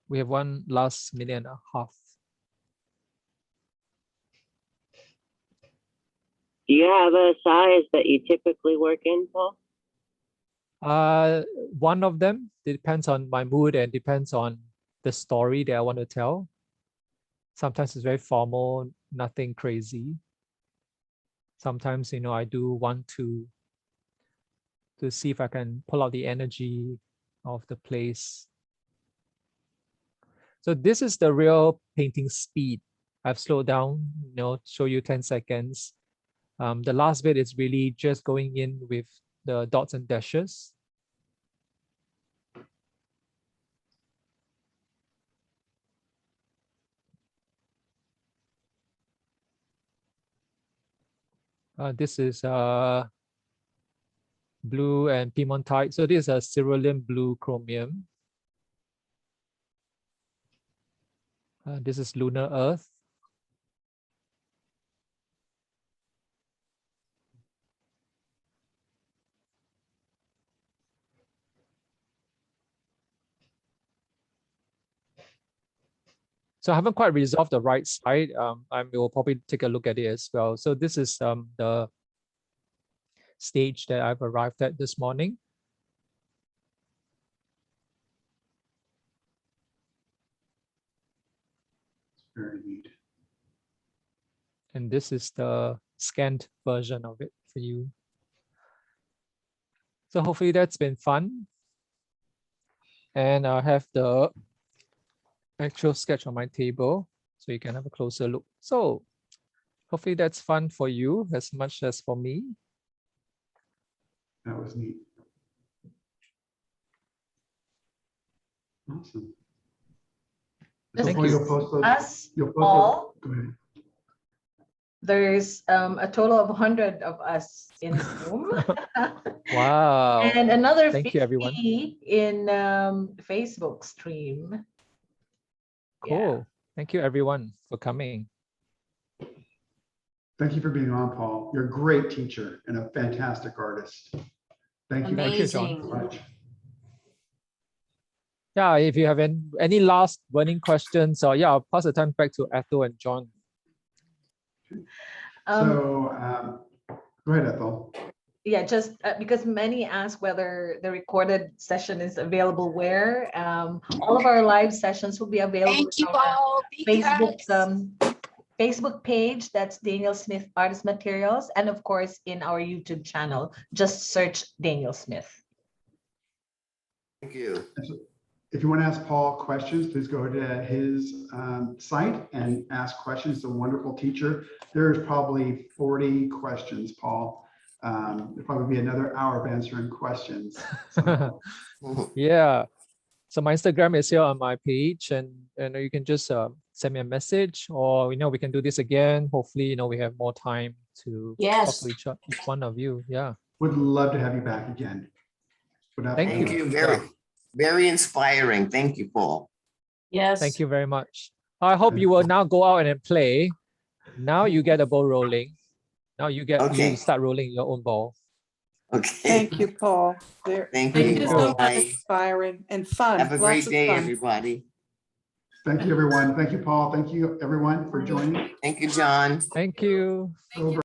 We have one last minute and a half. Do you have a size that you typically work in, Paul? One of them depends on my mood and depends on the story that I want to tell. Sometimes it's very formal, nothing crazy. Sometimes, I do want to see if I can pull out the energy of the place. So this is the real painting speed. I've slowed down, show you 10 seconds. The last bit is really just going in with the dots and dashes. This is blue and Piemontite. So this is a cerulean blue chromium. This is lunar earth. So I haven't quite resolved the right side. I will probably take a look at it as well. So this is the stage that I've arrived at this morning. Very neat. And this is the scanned version of it for you. So hopefully that's been fun. And I have the actual sketch on my table, so you can have a closer look. So hopefully that's fun for you as much as for me. That was neat. Awesome. Just So Paul, you'll post those. Us You'll post all. those. Go ahead. There's a total of 100 of us in Zoom. Wow. And another Thank you, everyone. 50 in Facebook stream. Cool. Thank you, everyone, for coming. Thank you for being on, Paul. You're a great teacher and a fantastic artist. Thank you. Thank you, John. so much. Yeah, if you have any last burning questions, or yeah, I'll pass the time back to Ethel and John. So go ahead, Ethel. Yeah, just because many ask whether the recorded session is available where. All of our live sessions will be available Thank you on our all. Facebook page. That's Daniel Smith Artist Materials, and of course in our YouTube channel. Just search Daniel Smith. Thank you. If you want to ask Paul questions, please go to his site and ask questions. He's a wonderful teacher. There's probably 40 questions, Paul. There'll probably be another hour of answering questions. So. Yeah. So my Instagram is here on my page, and you can just send me a message, or we can do this again. Hopefully, we have more time to talk to each one of you. Yeah. Would love to have you back again. Thank you. Very inspiring. Thank you, Paul. Yes. Thank you very much. I hope you will now go out and play. Now you get a ball rolling. Now you start rolling your own ball. Okay. Thank you, Paul. Thank you. So much inspiring and fun. Have a great day, fun. everybody. Thank you, everyone. Thank you, Paul. Thank you, everyone, for joining. Thank you, John. Thank you.